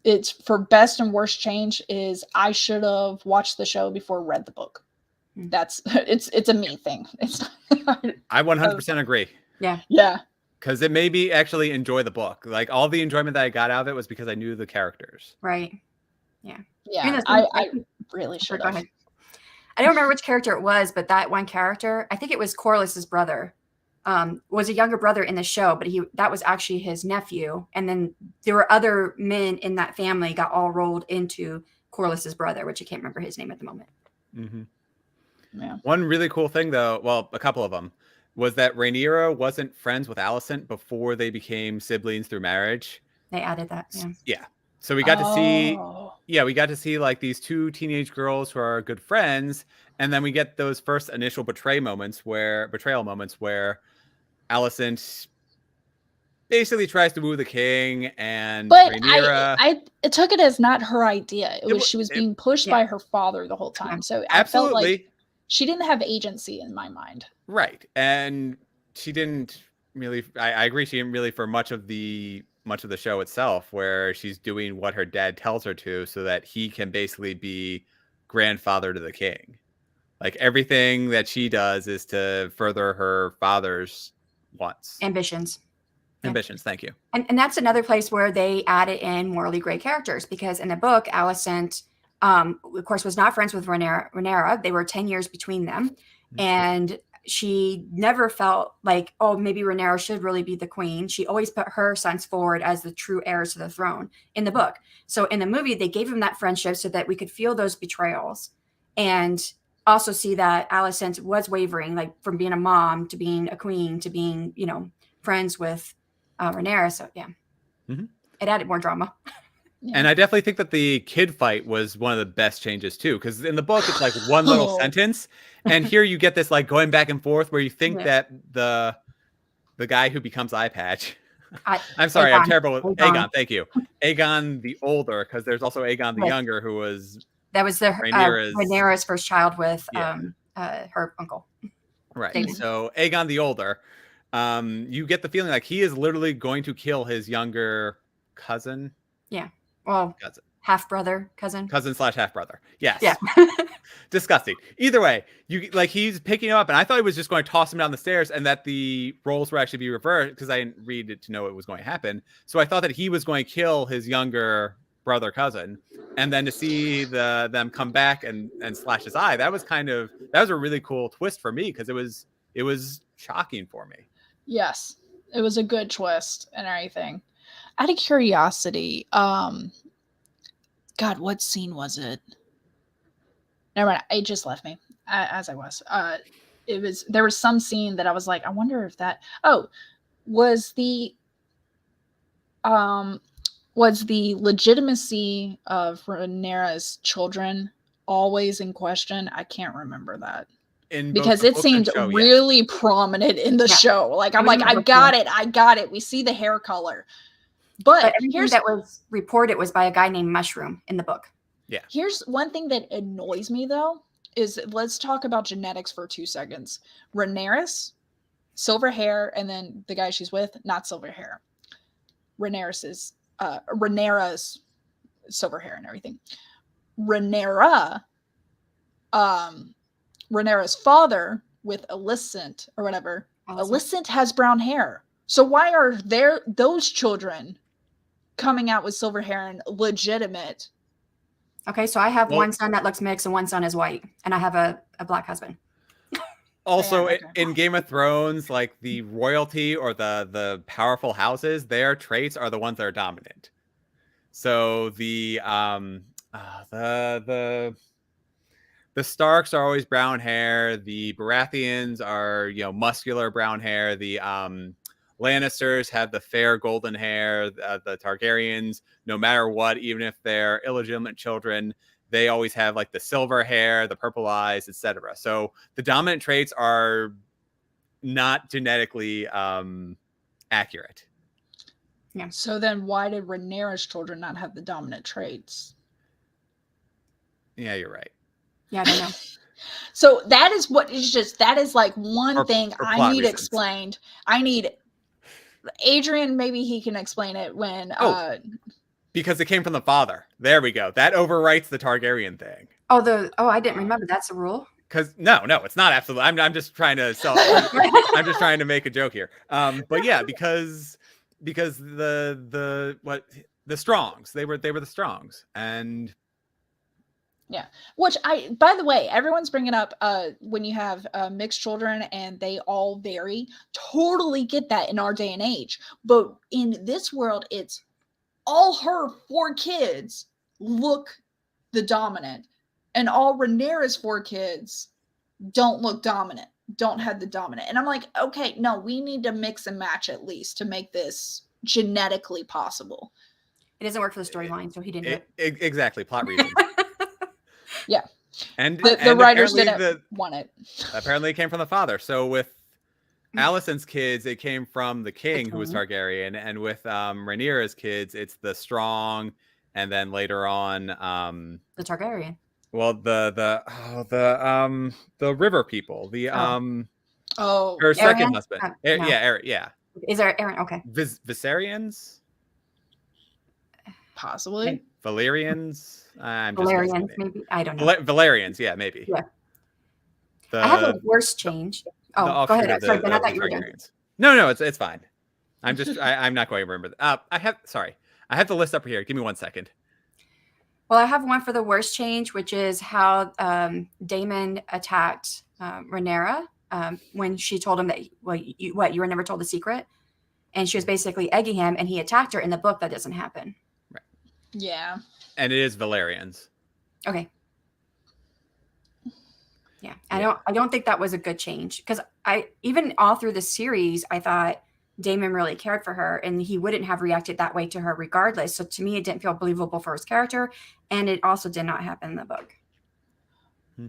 It's for best and worst change is I should have watched the show before read the book. That's it's a me thing. It's I 100% agree. Yeah. Yeah. Because it made me actually enjoy the book. Like all the enjoyment that I got out of it was because I knew the characters. Right. Yeah. Yeah. I really should have. I don't remember which character it was, but that one character, I think it was Corlys's brother, was a younger brother in the show, but that was actually his nephew. And then there were other men in that family got all rolled into Corlys's brother, which I can't remember his name at the moment. Mm-hmm. Yeah. One really cool thing, though, well, a couple of them, was that Rhaenyra wasn't friends with Alicent before they became siblings through marriage. They added that. Yeah. Yeah. So we got to see like these two teenage girls who are good friends, and then we get those first initial betrayal moments where Alicent basically tries to woo the king, and but Rhaenyra, I took it as not her idea. She was being pushed by her father the whole time. So I felt like she didn't have agency in my mind. Right, and she didn't really. I agree. She didn't really for much of the show itself, where she's doing what her dad tells her to so that he can basically be grandfather to the king. Like everything that she does is to further her father's wants. Ambitions. Thank you. And that's another place where they added in morally gray characters, because in the book, Alicent, of course, was not friends with Rhaenyra. They were 10 years between them. Mm-hmm. And she never felt like, oh, maybe Rhaenyra should really be the queen. She always put her sons forward as the true heirs to the throne in the book. So in the movie, they gave him that friendship so that we could feel those betrayals and also see that Alicent was wavering, like from being a mom to being a queen to being, friends with Rhaenyra. So yeah. Mhm. It added more drama. Yeah. And I definitely think that the kid fight was one of the best changes too, because in the book it's like one little sentence, and here you get this like going back and forth where you think Yeah. that the guy who becomes Eye Patch. I- I'm sorry, I'm Aegon. terrible with Aegon. Aegon. Thank you, Aegon the older, because there's also Aegon the Yes. younger, who was That was the Rhaenyra's first child with Yeah. her uncle. right. David. So Aegon the older, you get the feeling like he is literally going to kill his younger cousin. Well, Cousin. half brother, cousin. Cousin/half brother. Yes. Yeah. Disgusting. Either way, you like he's picking him up, and I thought he was just going to toss him down the stairs, and that the roles would actually be reversed because I didn't read it to know it was going to happen. So I thought that he was going to kill his younger brother cousin, and then to see them come back and slash his eye, that was a really cool twist for me because it was shocking for me. Yes, it was a good twist and everything. Out of curiosity, God, what scene was it? Never mind, it just left me as I was. There was some scene that I was like, I wonder if that. Oh, was the legitimacy of Rhaenyra's children always in question? I can't remember that. Because it seemed really prominent in the show. Like I'm like, I got it. We see the hair color. But everything that was reported was by a guy named Mushroom in the book. Yeah. Here's one thing that annoys me though, is let's talk about genetics for 2 seconds. Rhaenyra's silver hair, and then the guy she's with, not silver hair. Rhaenyra's silver hair and everything. Rhaenyra's father with Alicent or whatever. Alicent has brown hair. So why are those children coming out with silver hair and legitimate? Okay, so I have one son that looks mixed and one son is white, and I have a black husband. Also, in Game of Thrones, like the royalty or the powerful houses, their traits are the ones that are dominant. So the Starks are always brown hair. The Baratheons are muscular brown hair. The Lannisters have the fair golden hair. The Targaryens, no matter what, even if they're illegitimate children, they always have like the silver hair, the purple eyes, etc. So the dominant traits are not genetically accurate. Yeah. So then why did Rhaenyra's children not have the dominant traits? Yeah, you're right. Yeah, I don't know. So that is like one thing I need explained. I need Adrian, maybe he can explain it when because it came from the father. There we go. That overwrites the Targaryen thing. I didn't remember that's a rule. Because no, it's not absolutely. I'm just trying to I'm just trying to make a joke here. But yeah, because the Strongs, they were the Strongs, and yeah. Which by the way, everyone's bringing up when you have mixed children and they all vary. Totally get that in our day and age. But in this world, it's all her 4 kids look the dominant, and all Rhaenyra's 4 kids don't look dominant, don't have the dominant. And I'm like, okay, no, we need to mix and match at least to make this genetically possible. It doesn't work for the storyline, so he didn't do it. Exactly, plot reasons. Yeah. And the writers didn't want it. Apparently it came from the father. So with Alicent's kids, it came from the king who was Targaryen, and with Rhaenyra's kids, it's the Strong, and then later on the Targaryen. Well, the river people, her second husband. No. Yeah. Is there Aaron? Okay. Viserions? Possibly. Valyrians? Valerians, maybe. I don't know. Valerians, yeah, maybe. Yeah. I have a worse change. Oh, go ahead. Sorry, Ben, I thought you were done. No, it's fine. I'm just I'm not going to remember that. I have the list up here. Give me 1 second. Well, I have one for the worst change, which is how Daemon attacked Rhaenyra when she told him that you were never told the secret, and she was basically egging him, and he attacked her. In the book, that doesn't happen. Right. Yeah. And it is Valerians. Okay. Yeah. I don't think that was a good change, because I even all through the series I thought Daemon really cared for her, and he wouldn't have reacted that way to her regardless. So to me, it didn't feel believable for his character, and it also did not happen in the book.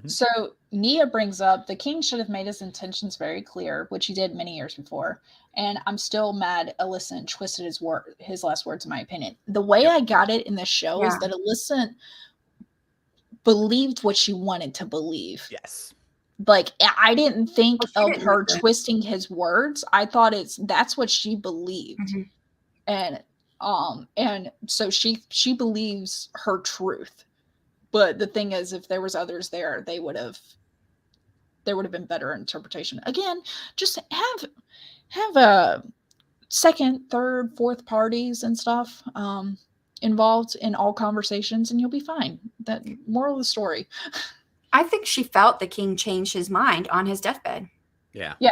So Nia brings up the king should have made his intentions very clear, which he did many years before. And I'm still mad Alicent twisted his last words, in my opinion. The way I got it in the show is that Alicent believed what she wanted to believe. Yes. Like, I didn't think of her twisting his words. I thought that's what she believed. And so she believes her truth. But the thing is, if there was others there, there would have been better interpretation. Again, just have a second, third, fourth parties and stuff involved in all conversations, and you'll be fine. That moral of the story. I think she felt the king changed his mind on his deathbed. Yeah. Yeah.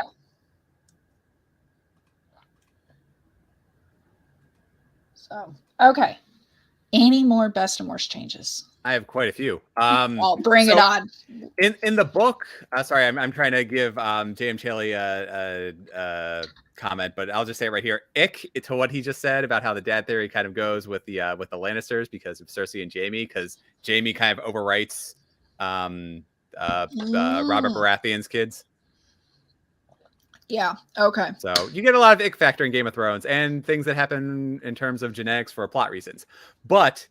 So, okay. Any more best and worst changes? I have quite a few. I'll bring it on. In the book, sorry, I'm trying to give J.M. Chaley a comment, but I'll just say it right here. Ick to what he just said about how the dad theory kind of goes with the Lannisters because of Cersei and Jaime, because Jaime kind of overwrites Robert Baratheon's kids. Yeah. Okay. So you get a lot of ick factor in Game of Thrones and things that happen in terms of genetics for plot reasons. But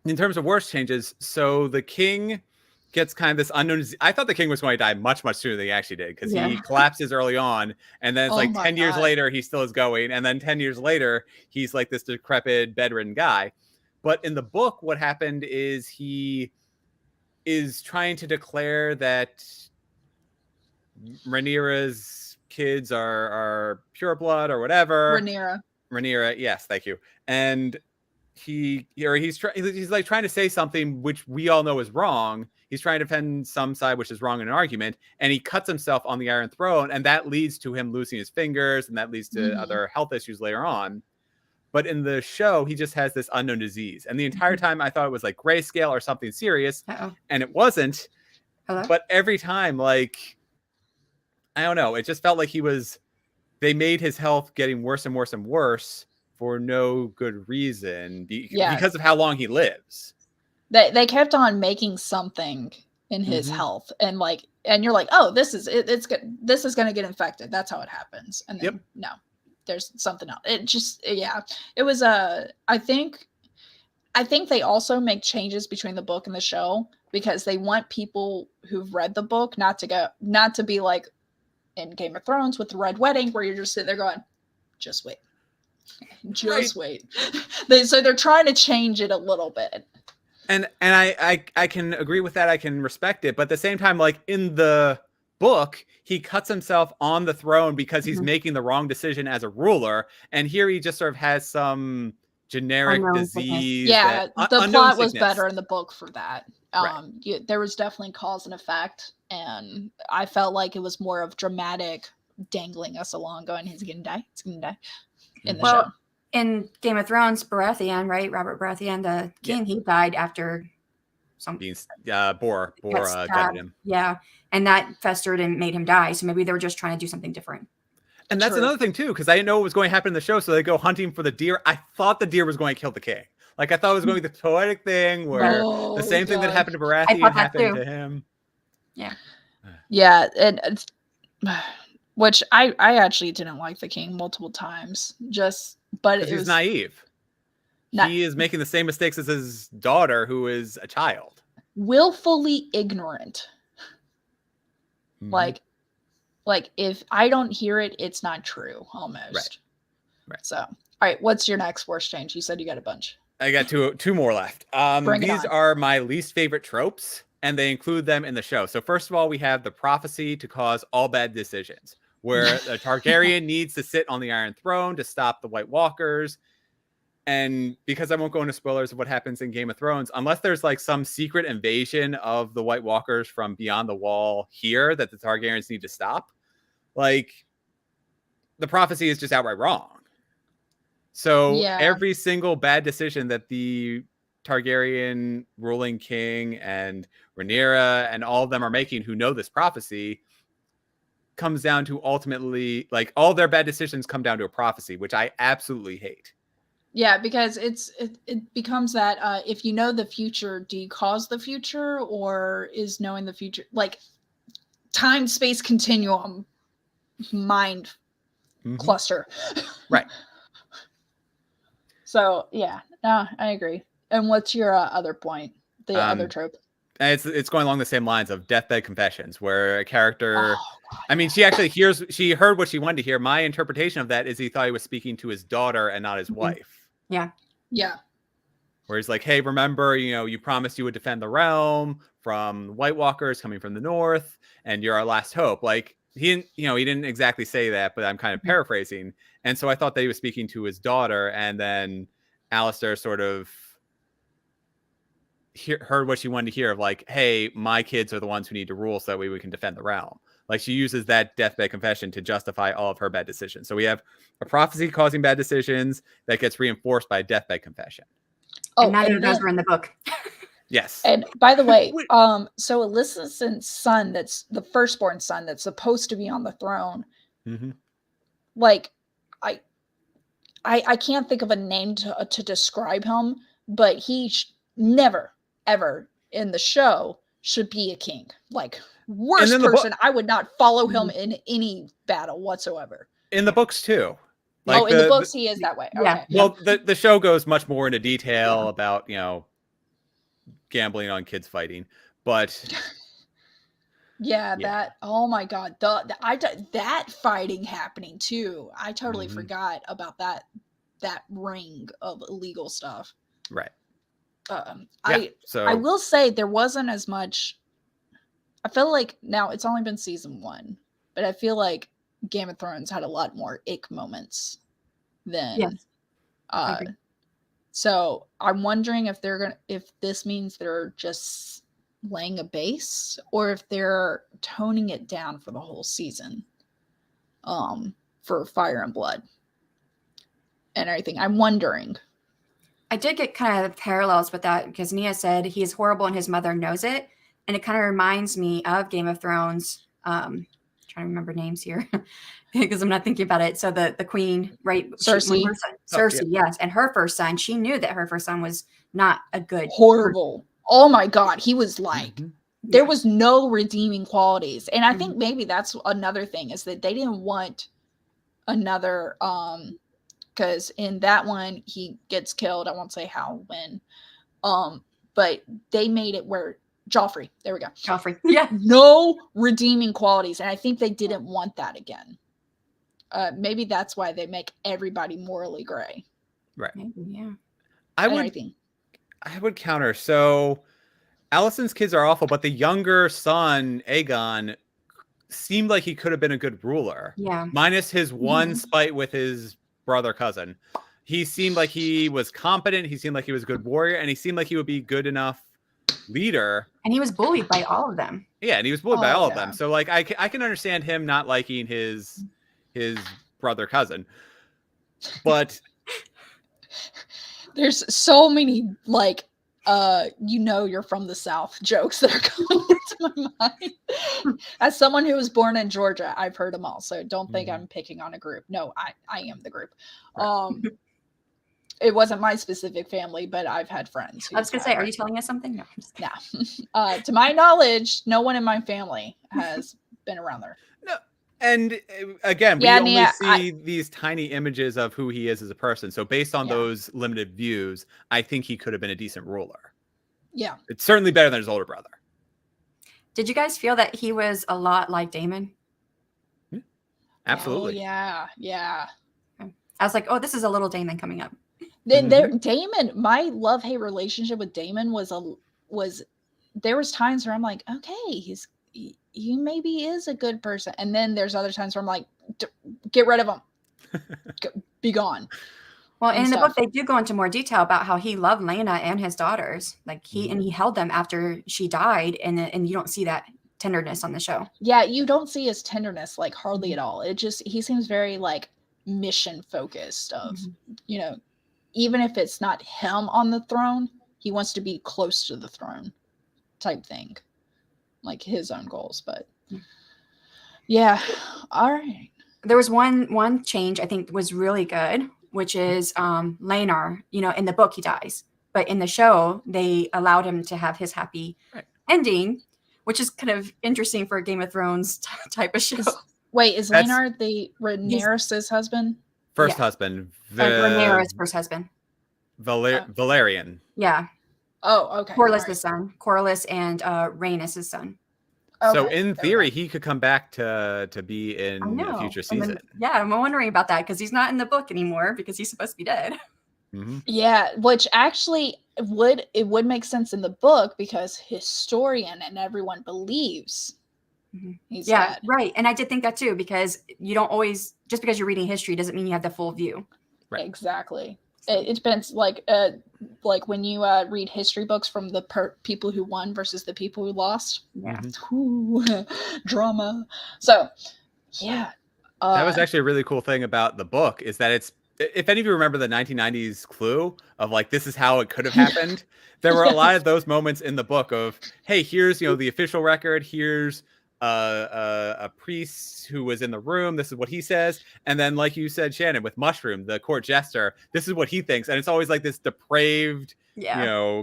in terms of worst changes, so the king gets kind of this unknown. I thought the king was going to die much, much sooner than he actually did because he collapses early on. And then it's 10 years later, he still is going. And then 10 years later, he's like this decrepit, bedridden guy. But in the book, what happened is he is trying to declare that Rhaenyra's kids are pure blood or whatever. Rhaenyra, yes, thank you. And he's like trying to say something which we all know is wrong. He's trying to defend some side which is wrong in an argument, and he cuts himself on the Iron Throne, and that leads to him losing his fingers, and that leads to other health issues later on. But in the show, he just has this unknown disease, and the entire time I thought it was like grayscale or something serious, and it wasn't. But every time, like, I don't know, it just felt like they made his health getting worse and worse and worse for no good reason because of how long he lives. They kept on making something in his health, and you're like, oh, this is it. It's good. This is going to get infected. That's how it happens. And then no, there's something else. It just it was I think they also make changes between the book and the show because they want people who've read the book not to be like in Game of Thrones with the Red Wedding where you're just sitting there going, just wait. Just wait. So they're trying to change it a little bit. And I can agree with that. I can respect it. But at the same time, like in the book, he cuts himself on the throne because he's making the wrong decision as a ruler. And here he just sort of has some generic disease. Yeah, the plot was better in the book for that. There was definitely cause and effect. And I felt like it was more of dramatic dangling us along going, he's going to die. He's going to die. In the show. In Game of Thrones, Baratheon, right? Robert Baratheon, the king, he died after something. Boar gutted him. Yeah, and that festered and made him die. So maybe they were just trying to do something different. And that's another thing too, because I didn't know what was going to happen in the show. So they go hunting for the deer. I thought the deer was going to kill the king. Like I thought it was going to be the poetic thing where the same thing that happened to Baratheon happened to him. Yeah. Yeah, and which I actually didn't like the king multiple times. But he's naive. He is making the same mistakes as his daughter, who is a child. Willfully ignorant. Like if I don't hear it, it's not true, almost. Right. So, all right, what's your next worst change? You said you got a bunch. I got two more left. These are my least favorite tropes, and they include them in the show. So first of all, we have the prophecy to cause all bad decisions, where a Targaryen needs to sit on the Iron Throne to stop the White Walkers. And because I won't go into spoilers of what happens in Game of Thrones, unless there's like some secret invasion of the White Walkers from beyond the wall here that the Targaryens need to stop, like the prophecy is just outright wrong. So every single bad decision that the Targaryen ruling king and Rhaenyra and all of them are making who know this prophecy comes down to ultimately, like, all their bad decisions come down to a prophecy, which I absolutely hate. Yeah, because it becomes that if you know the future, do you cause the future, or is knowing the future like time space continuum mind cluster? Right. So yeah, no, I agree. And what's your other point? The other trope? And it's going along the same lines of deathbed confessions, where a character, Oh, God, I mean, she actually she heard what she wanted to hear. My interpretation of that is he thought he was speaking to his daughter and not his wife. Yeah. Yeah. Where he's like, hey, remember, you promised you would defend the realm from White Walkers coming from the north, and you're our last hope. Like, he didn't exactly say that, but I'm kind of paraphrasing. And so I thought that he was speaking to his daughter, and then Alistair sort of heard what she wanted to hear of, like, hey, my kids are the ones who need to rule so that way we can defend the realm. Like, she uses that deathbed confession to justify all of her bad decisions. So we have a prophecy causing bad decisions that gets reinforced by a deathbed confession. Oh, and neither of those were in the book. Yes. And by the way, so Alicent's son, that's the firstborn son that's supposed to be on the throne. Like, I can't think of a name to describe him, but he never, ever in the show should be a king. Like, worst person. I would not follow him in any battle whatsoever. In the books too. Like, in the books he is that way. Yeah. Okay. Well, the show goes much more into detail about, gambling on kids fighting, but yeah, that, oh my God, that fighting happening too. I totally forgot about that ring of illegal stuff. Right. I will say there wasn't as much. I feel like now it's only been season 1, but I feel like Game of Thrones had a lot more ick moments than so I'm wondering if if this means they're just laying a base, or if they're toning it down for the whole season for Fire and Blood and everything. I'm wondering. I did get kind of parallels with that, because Nia said he's horrible and his mother knows it, and it kind of reminds me of Game of Thrones. Trying to remember names here because I'm not thinking about it. So the queen, right? Cersei. Cersei, yes. And her first son, she knew that her first son was not a good horrible. Oh my God. He was like, there was no redeeming qualities. And I think maybe that's another thing, is that they didn't want another, because in that one he gets killed. I won't say how, when, but they made it where Joffrey. There we go. Joffrey. Yeah. No redeeming qualities. And I think they didn't want that again. Maybe that's why they make everybody morally gray. Right. Maybe, yeah. I would counter. So Alicent's kids are awful, but the younger son, Aegon, seemed like he could have been a good ruler. Yeah. Minus his one spite with his brother cousin. He seemed like he was competent. He seemed like he was a good warrior, and he seemed like he would be good enough leader. And he was bullied by all of them. Yeah, and he was bullied by all of them. So, like, I can understand him not liking his brother cousin, but there's so many, like, you're from the South jokes that are going into my mind. As someone who was born in Georgia, I've heard them all. So don't think I'm picking on a group. No, I am the group. Right. It wasn't my specific family, but I've had friends. I was going to say, are you telling us something? No. No. To my knowledge, no one in my family has been around there. No. And again, we only see these tiny images of who he is as a person. So based on those limited views, I think he could have been a decent ruler. Yeah. It's certainly better than his older brother. Did you guys feel that he was a lot like Daemon? Absolutely. Oh, yeah. I was like, oh, this is a little Daemon coming up. Then Daemon, my love-hate relationship with Daemon was there was times where I'm like, okay, he maybe is a good person, and then there's other times where I'm like, get rid of him, be gone. Well, in the book they do go into more detail about how he loved Laena and his daughters, like he held them after she died, and you don't see that tenderness on the show. Yeah, you don't see his tenderness, like, hardly at all. He seems very, like, mission focused of even if it's not him on the throne, he wants to be close to the throne type thing, like his own goals. But Yeah. All right. There was one change I think was really good, which is Lanar, in the book he dies, but in the show they allowed him to have his happy ending, which is kind of interesting for a Game of Thrones type of show. Is Lanar the Rhaenyra's husband? First husband. Rhaenyra's first husband. Valerian. Yeah. Oh, okay. Corlys the son. Corlys and Rhaenys' son. Okay. So in theory, he could come back to be in a future season. I'm wondering about that because he's not in the book anymore because he's supposed to be dead. Mm-hmm. Yeah, which actually would make sense in the book because historian and everyone believes he's dead. Right. And I did think that too, because you don't always, just because you're reading history doesn't mean you have the full view. Right. Exactly. It depends, like when you read history books from the people who won versus the people who lost. Yeah. Ooh, drama. So, yeah. That was actually a really cool thing about the book is that it's, if any of you remember the 1990s Clue of like, this is how it could have happened. There were a lot of those moments in the book of, hey, here's, the official record. Here's a priest who was in the room. This is what he says. And then, like you said, Shanon, with Mushroom, the court jester, this is what he thinks. And it's always like this depraved,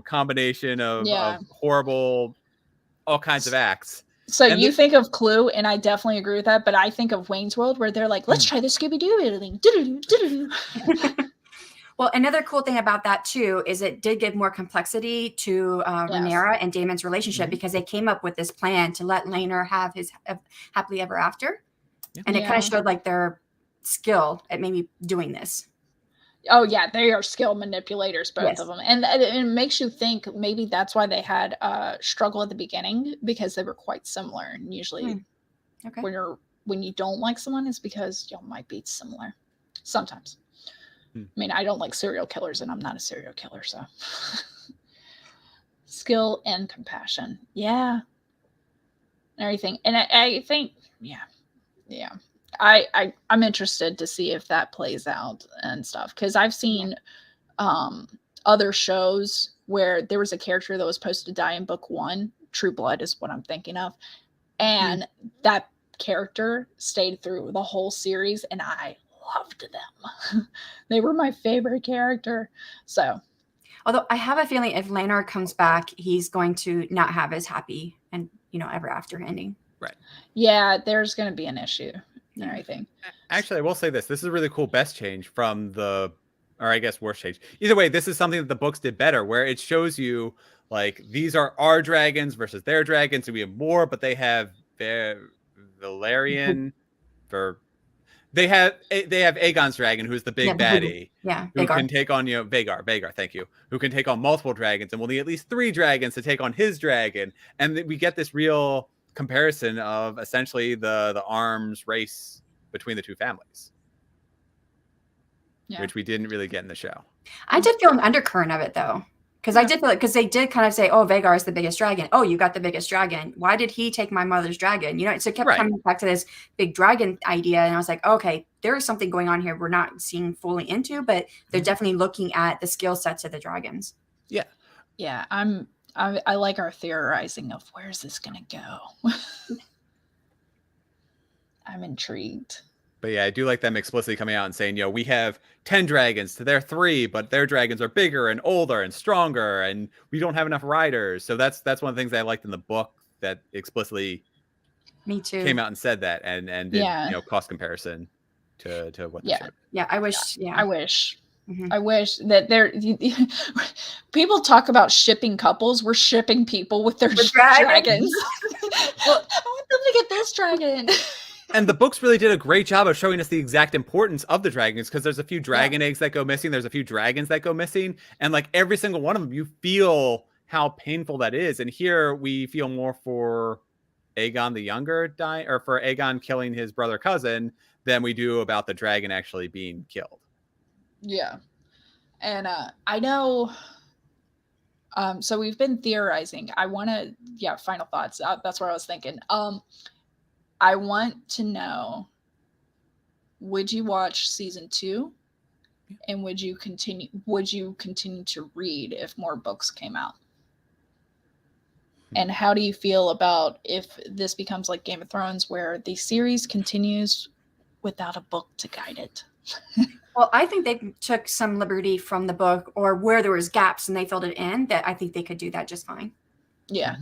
combination of horrible, all kinds of acts. So you think of Clue, and I definitely agree with that, but I think of Wayne's World where they're like, let's try the Scooby-Doo thing. Well, another cool thing about that too is it did give more complexity to Rhaenyra and Daemon's relationship because they came up with this plan to let Laenor have his happily ever after. Yeah. And it kind of showed like their skill at maybe doing this. Oh yeah, they are skill manipulators, both of them, and it makes you think maybe that's why they had struggle at the beginning because they were quite similar. And usually, when you don't like someone, is because y'all might be similar. Sometimes, I mean, I don't like serial killers, and I'm not a serial killer, so skill and compassion, and everything, and I think, I'm interested to see if that plays out and stuff because I've seen other shows where there was a character that was supposed to die in book 1. True Blood is what I'm thinking of, and that character stayed through the whole series, and I loved them. They were my favorite character. So, although I have a feeling if Laenor comes back, he's going to not have his happy and ever after ending. Right. Yeah, there's going to be an issue. And everything. Actually, I will say this. This is a really cool best change from or I guess worst change. Either way, this is something that the books did better, where it shows you like these are our dragons versus their dragons, and we have more, but they have Valerian they have Aegon's dragon, who's the big baddie. Who Vagar. Can take on Vagar, thank you. Who can take on multiple dragons, and we'll need at least 3 dragons to take on his dragon. And we get this real comparison of essentially the arms race between the two families, which we didn't really get in the show. I did feel an undercurrent of it though, because I did feel it because they did kind of say, "Oh, Vagar is the biggest dragon. Oh, you got the biggest dragon. Why did he take my mother's dragon?" So it kept coming back to this big dragon idea, and I was like, "Okay, there is something going on here we're not seeing fully into, but they're definitely looking at the skill sets of the dragons." Yeah, I like our theorizing of where's this going to go. I'm intrigued. But yeah, I do like them explicitly coming out and saying, we have 10 dragons to their 3, but their dragons are bigger and older and stronger, and we don't have enough riders. So that's one of the things I liked in the book that explicitly Me too. came out and said that and did cost comparison to what they showed. Yeah, I wish. Yeah, I wish. I wish that people talk about shipping couples. We're shipping people with their dragons. Well, I want them to get this dragon. And the books really did a great job of showing us the exact importance of the dragons, because there's a few dragon eggs that go missing. There's a few dragons that go missing. And like every single one of them, you feel how painful that is. And here we feel more for Aegon the Younger dying, or for Aegon killing his brother cousin, than we do about the dragon actually being killed. Yeah. And I know, so we've been theorizing. I want to, final thoughts. That's what I was thinking. I want to know, would you watch season 2? And would you continue to read if more books came out? And how do you feel about if this becomes like Game of Thrones, where the series continues without a book to guide it? Well, I think they took some liberty from the book, or where there was gaps and they filled it in, that I think they could do that just fine. Yeah.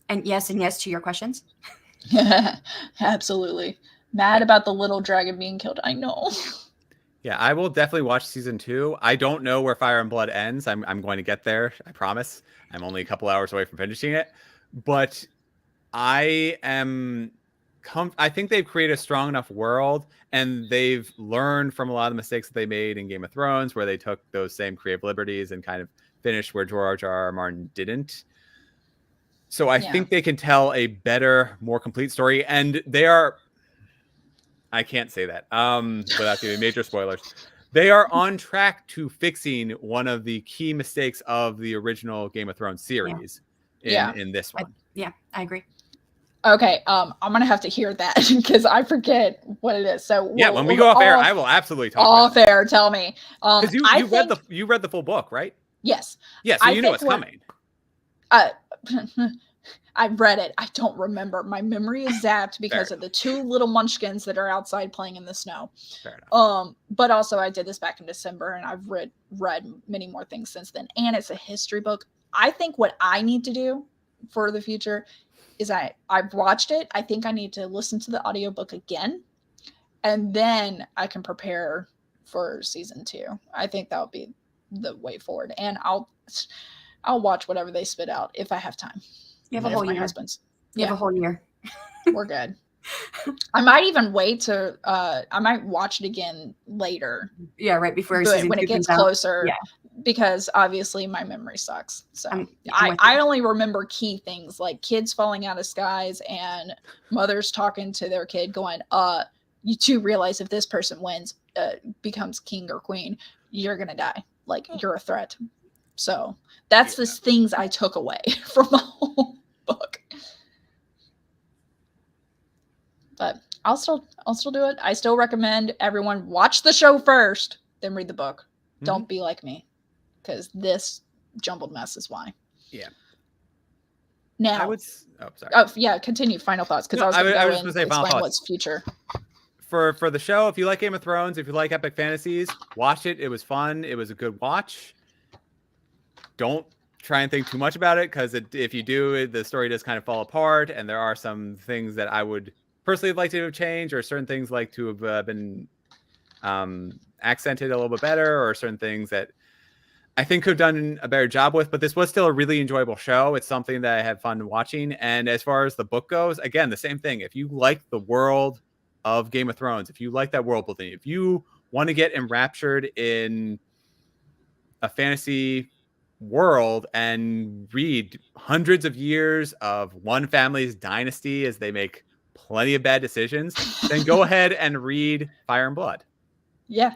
And yes to your questions. Absolutely. Mad about the little dragon being killed. I know. Yeah, I will definitely watch season 2. I don't know where Fire and Blood ends. I'm going to get there. I promise. I'm only a couple hours away from finishing it, but I am. I think they've created a strong enough world, and they've learned from a lot of the mistakes that they made in Game of Thrones, where they took those same creative liberties and kind of finished where George R.R. Martin didn't. So I think they can tell a better, more complete story, and they are. I can't say that without giving major spoilers. They are on track to fixing one of the key mistakes of the original Game of Thrones series in this one. I agree. Okay, I'm gonna have to hear that because I forget what it is. So when we go off air, I will absolutely talk off air. Tell me, because you read the full book, right? Yes. Yeah, so you know what's coming. I read it. I don't remember. My memory is zapped because of the two little munchkins that are outside playing in the snow. Fair enough. But also I did this back in December, and I've read many more things since then. And it's a history book. I think what I need to do for the future is I've watched it. I think I need to listen to the audiobook again, and then I can prepare for season 2. I think that would be the way forward. And I'll watch whatever they spit out if I have time. You have a whole year. You have a whole year. We're good. I might even wait to. I might watch it again later. Yeah, right before when it gets closer. Yeah. Because obviously my memory sucks. So I only remember key things like kids falling out of skies and mothers talking to their kid, going, "You two realize if this person wins, becomes king or queen, you're gonna die. Like you're a threat." So that's the things I took away from the whole book. But I'll still do it. I still recommend everyone watch the show first, then read the book. Mm-hmm. Don't be like me, because this jumbled mess is why. Yeah. Now, sorry. Oh yeah, continue. Final thoughts, because I was going to say final thoughts. What's future for the show? If you like Game of Thrones, if you like epic fantasies, watch it. It was fun. It was a good watch. Don't try and think too much about it, because if you do, the story does kind of fall apart, and there are some things that I would personally have liked to have changed, or certain things like to have been accented a little bit better, or certain things that I think could have done a better job with. But this was still a really enjoyable show. It's something that I had fun watching. And as far as the book goes, again, the same thing. If you like the world of Game of Thrones, if you like that world building, if you want to get enraptured in a fantasy world and read hundreds of years of one family's dynasty as they make plenty of bad decisions, then go ahead and read Fire and Blood. Yeah.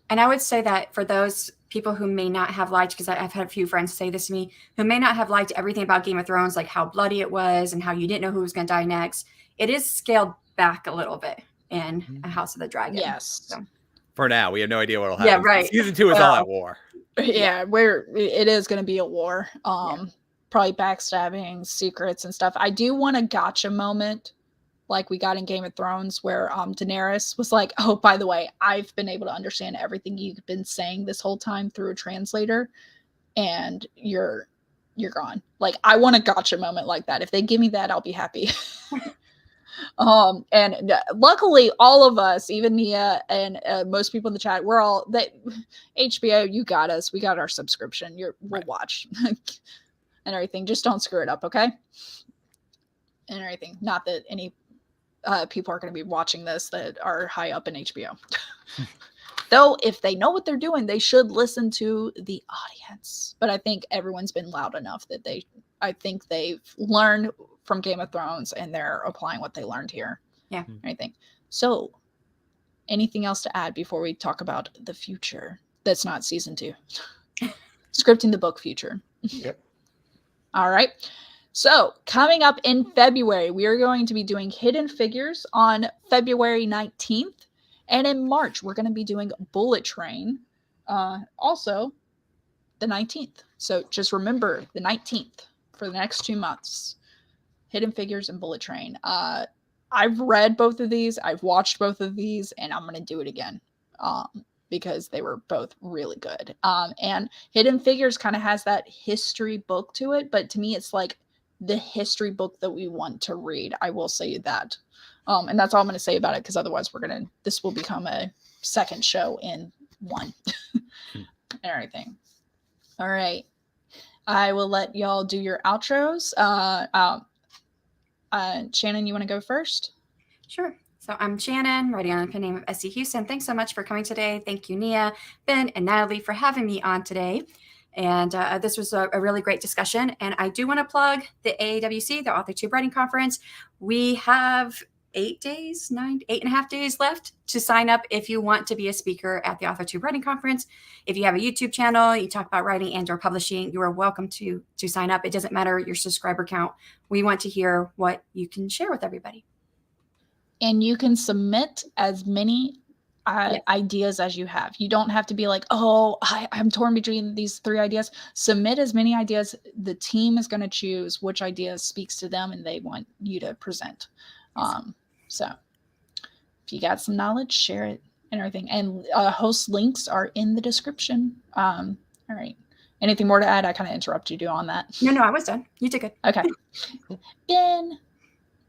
And I would say that for those people who may not have liked, because I've had a few friends say this to me, who may not have liked everything about Game of Thrones, like how bloody it was and how you didn't know who was going to die next, it is scaled back a little bit in A House of the Dragon. Yes. So. For now, we have no idea what will happen. Yeah, right. Season 2 is all at war. Yeah, it is going to be a war. Probably backstabbing, secrets and stuff. I do want a gotcha moment, like we got in Game of Thrones, where Daenerys was like, "Oh, by the way, I've been able to understand everything you've been saying this whole time through a translator, and you're gone." Like, I want a gotcha moment like that. If they give me that, I'll be happy. And luckily all of us, even Nia and most people in the chat, we're all that HBO, you got us. We got our subscription. We'll watch and everything. Just don't screw it up, okay? And everything. Not that any people are going to be watching this that are high up in HBO. Though, if they know what they're doing, they should listen to the audience. But I think everyone's been loud enough that I think they've learned from Game of Thrones and they're applying what they learned here. Yeah. I think. So, anything else to add before we talk about the future? That's not season 2. Scripting the book future. Yep. All right. So, coming up in February, we are going to be doing Hidden Figures on February 19th. And in March, we're going to be doing Bullet Train, also the 19th. So just remember the 19th for the next 2 months. Hidden Figures and Bullet Train. I've read both of these. I've watched both of these, and I'm going to do it again because they were both really good. And Hidden Figures kind of has that history book to it, but to me, it's like the history book that we want to read. I will say that. And that's all I'm going to say about it, because otherwise this will become a second show in one and everything. All right. I will let y'all do your outros. Shanon, you want to go first? Sure. So I'm Shanon, writing on the pen name of SC Huston. Thanks so much for coming today. Thank you, Nia, Ben, and Natalie for having me on today. And this was a really great discussion. And I do want to plug the AAWC, the AuthorTube Writing Conference. We have 8.5 days left to sign up if you want to be a speaker at the AuthorTube Writing Conference. If you have a YouTube channel, you talk about writing and or publishing, you are welcome to sign up. It doesn't matter your subscriber count. We want to hear what you can share with everybody. And you can submit as many ideas as you have. You don't have to be like, oh, I'm torn between these 3 ideas. Submit as many ideas. The team is going to choose which idea speaks to them and they want you to present. So if you got some knowledge, share it and everything. And host links are in the description. All right. Anything more to add? I kind of interrupted you on that. No, I was done. You did good. Okay. Ben.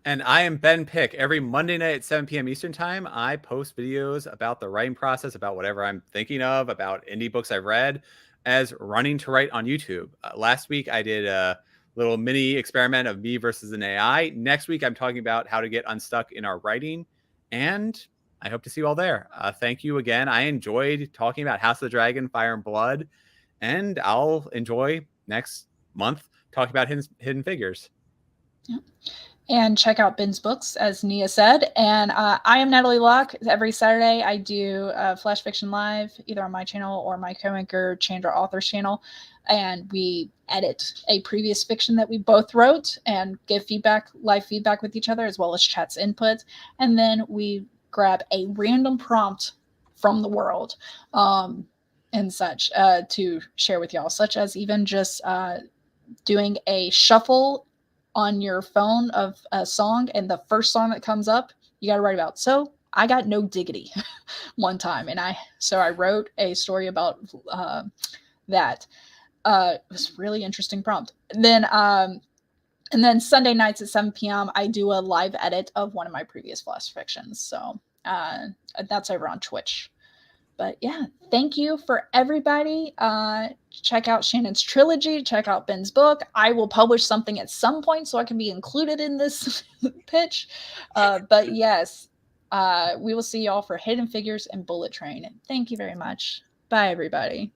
And I am Ben Pick. Every Monday night at 7 p.m. Eastern time, I post videos about the writing process, about whatever I'm thinking of, about indie books I've read, as Running to Write on YouTube. Last week, I did a little mini experiment of me versus an AI. Next week, I'm talking about how to get unstuck in our writing. And I hope to see you all there. Thank you again. I enjoyed talking about House of the Dragon, Fire and Blood. And I'll enjoy next month talking about Hidden Figures. Yeah. And check out Ben's books, as Nia said. And I am Natalie Locke. Every Saturday, I do Flash Fiction Live, either on my channel or my co-anchor Chandra Author's channel. And we edit a previous fiction that we both wrote and give live feedback with each other, as well as chat's input. And then we grab a random prompt from the world and such to share with y'all, such as even just doing a shuffle on your phone of a song, and the first song that comes up, you got to write about. So I got No Diggity one time, and I wrote a story about that. It was a really interesting prompt. And then Sunday nights at 7 p.m. I do a live edit of one of my previous Flash fictions. So that's over on Twitch. But yeah, thank you for everybody. Check out Shanon's trilogy. Check out Ben's book. I will publish something at some point so I can be included in this pitch. But yes, we will see y'all for Hidden Figures and Bullet Train. Thank you very much. Bye, everybody.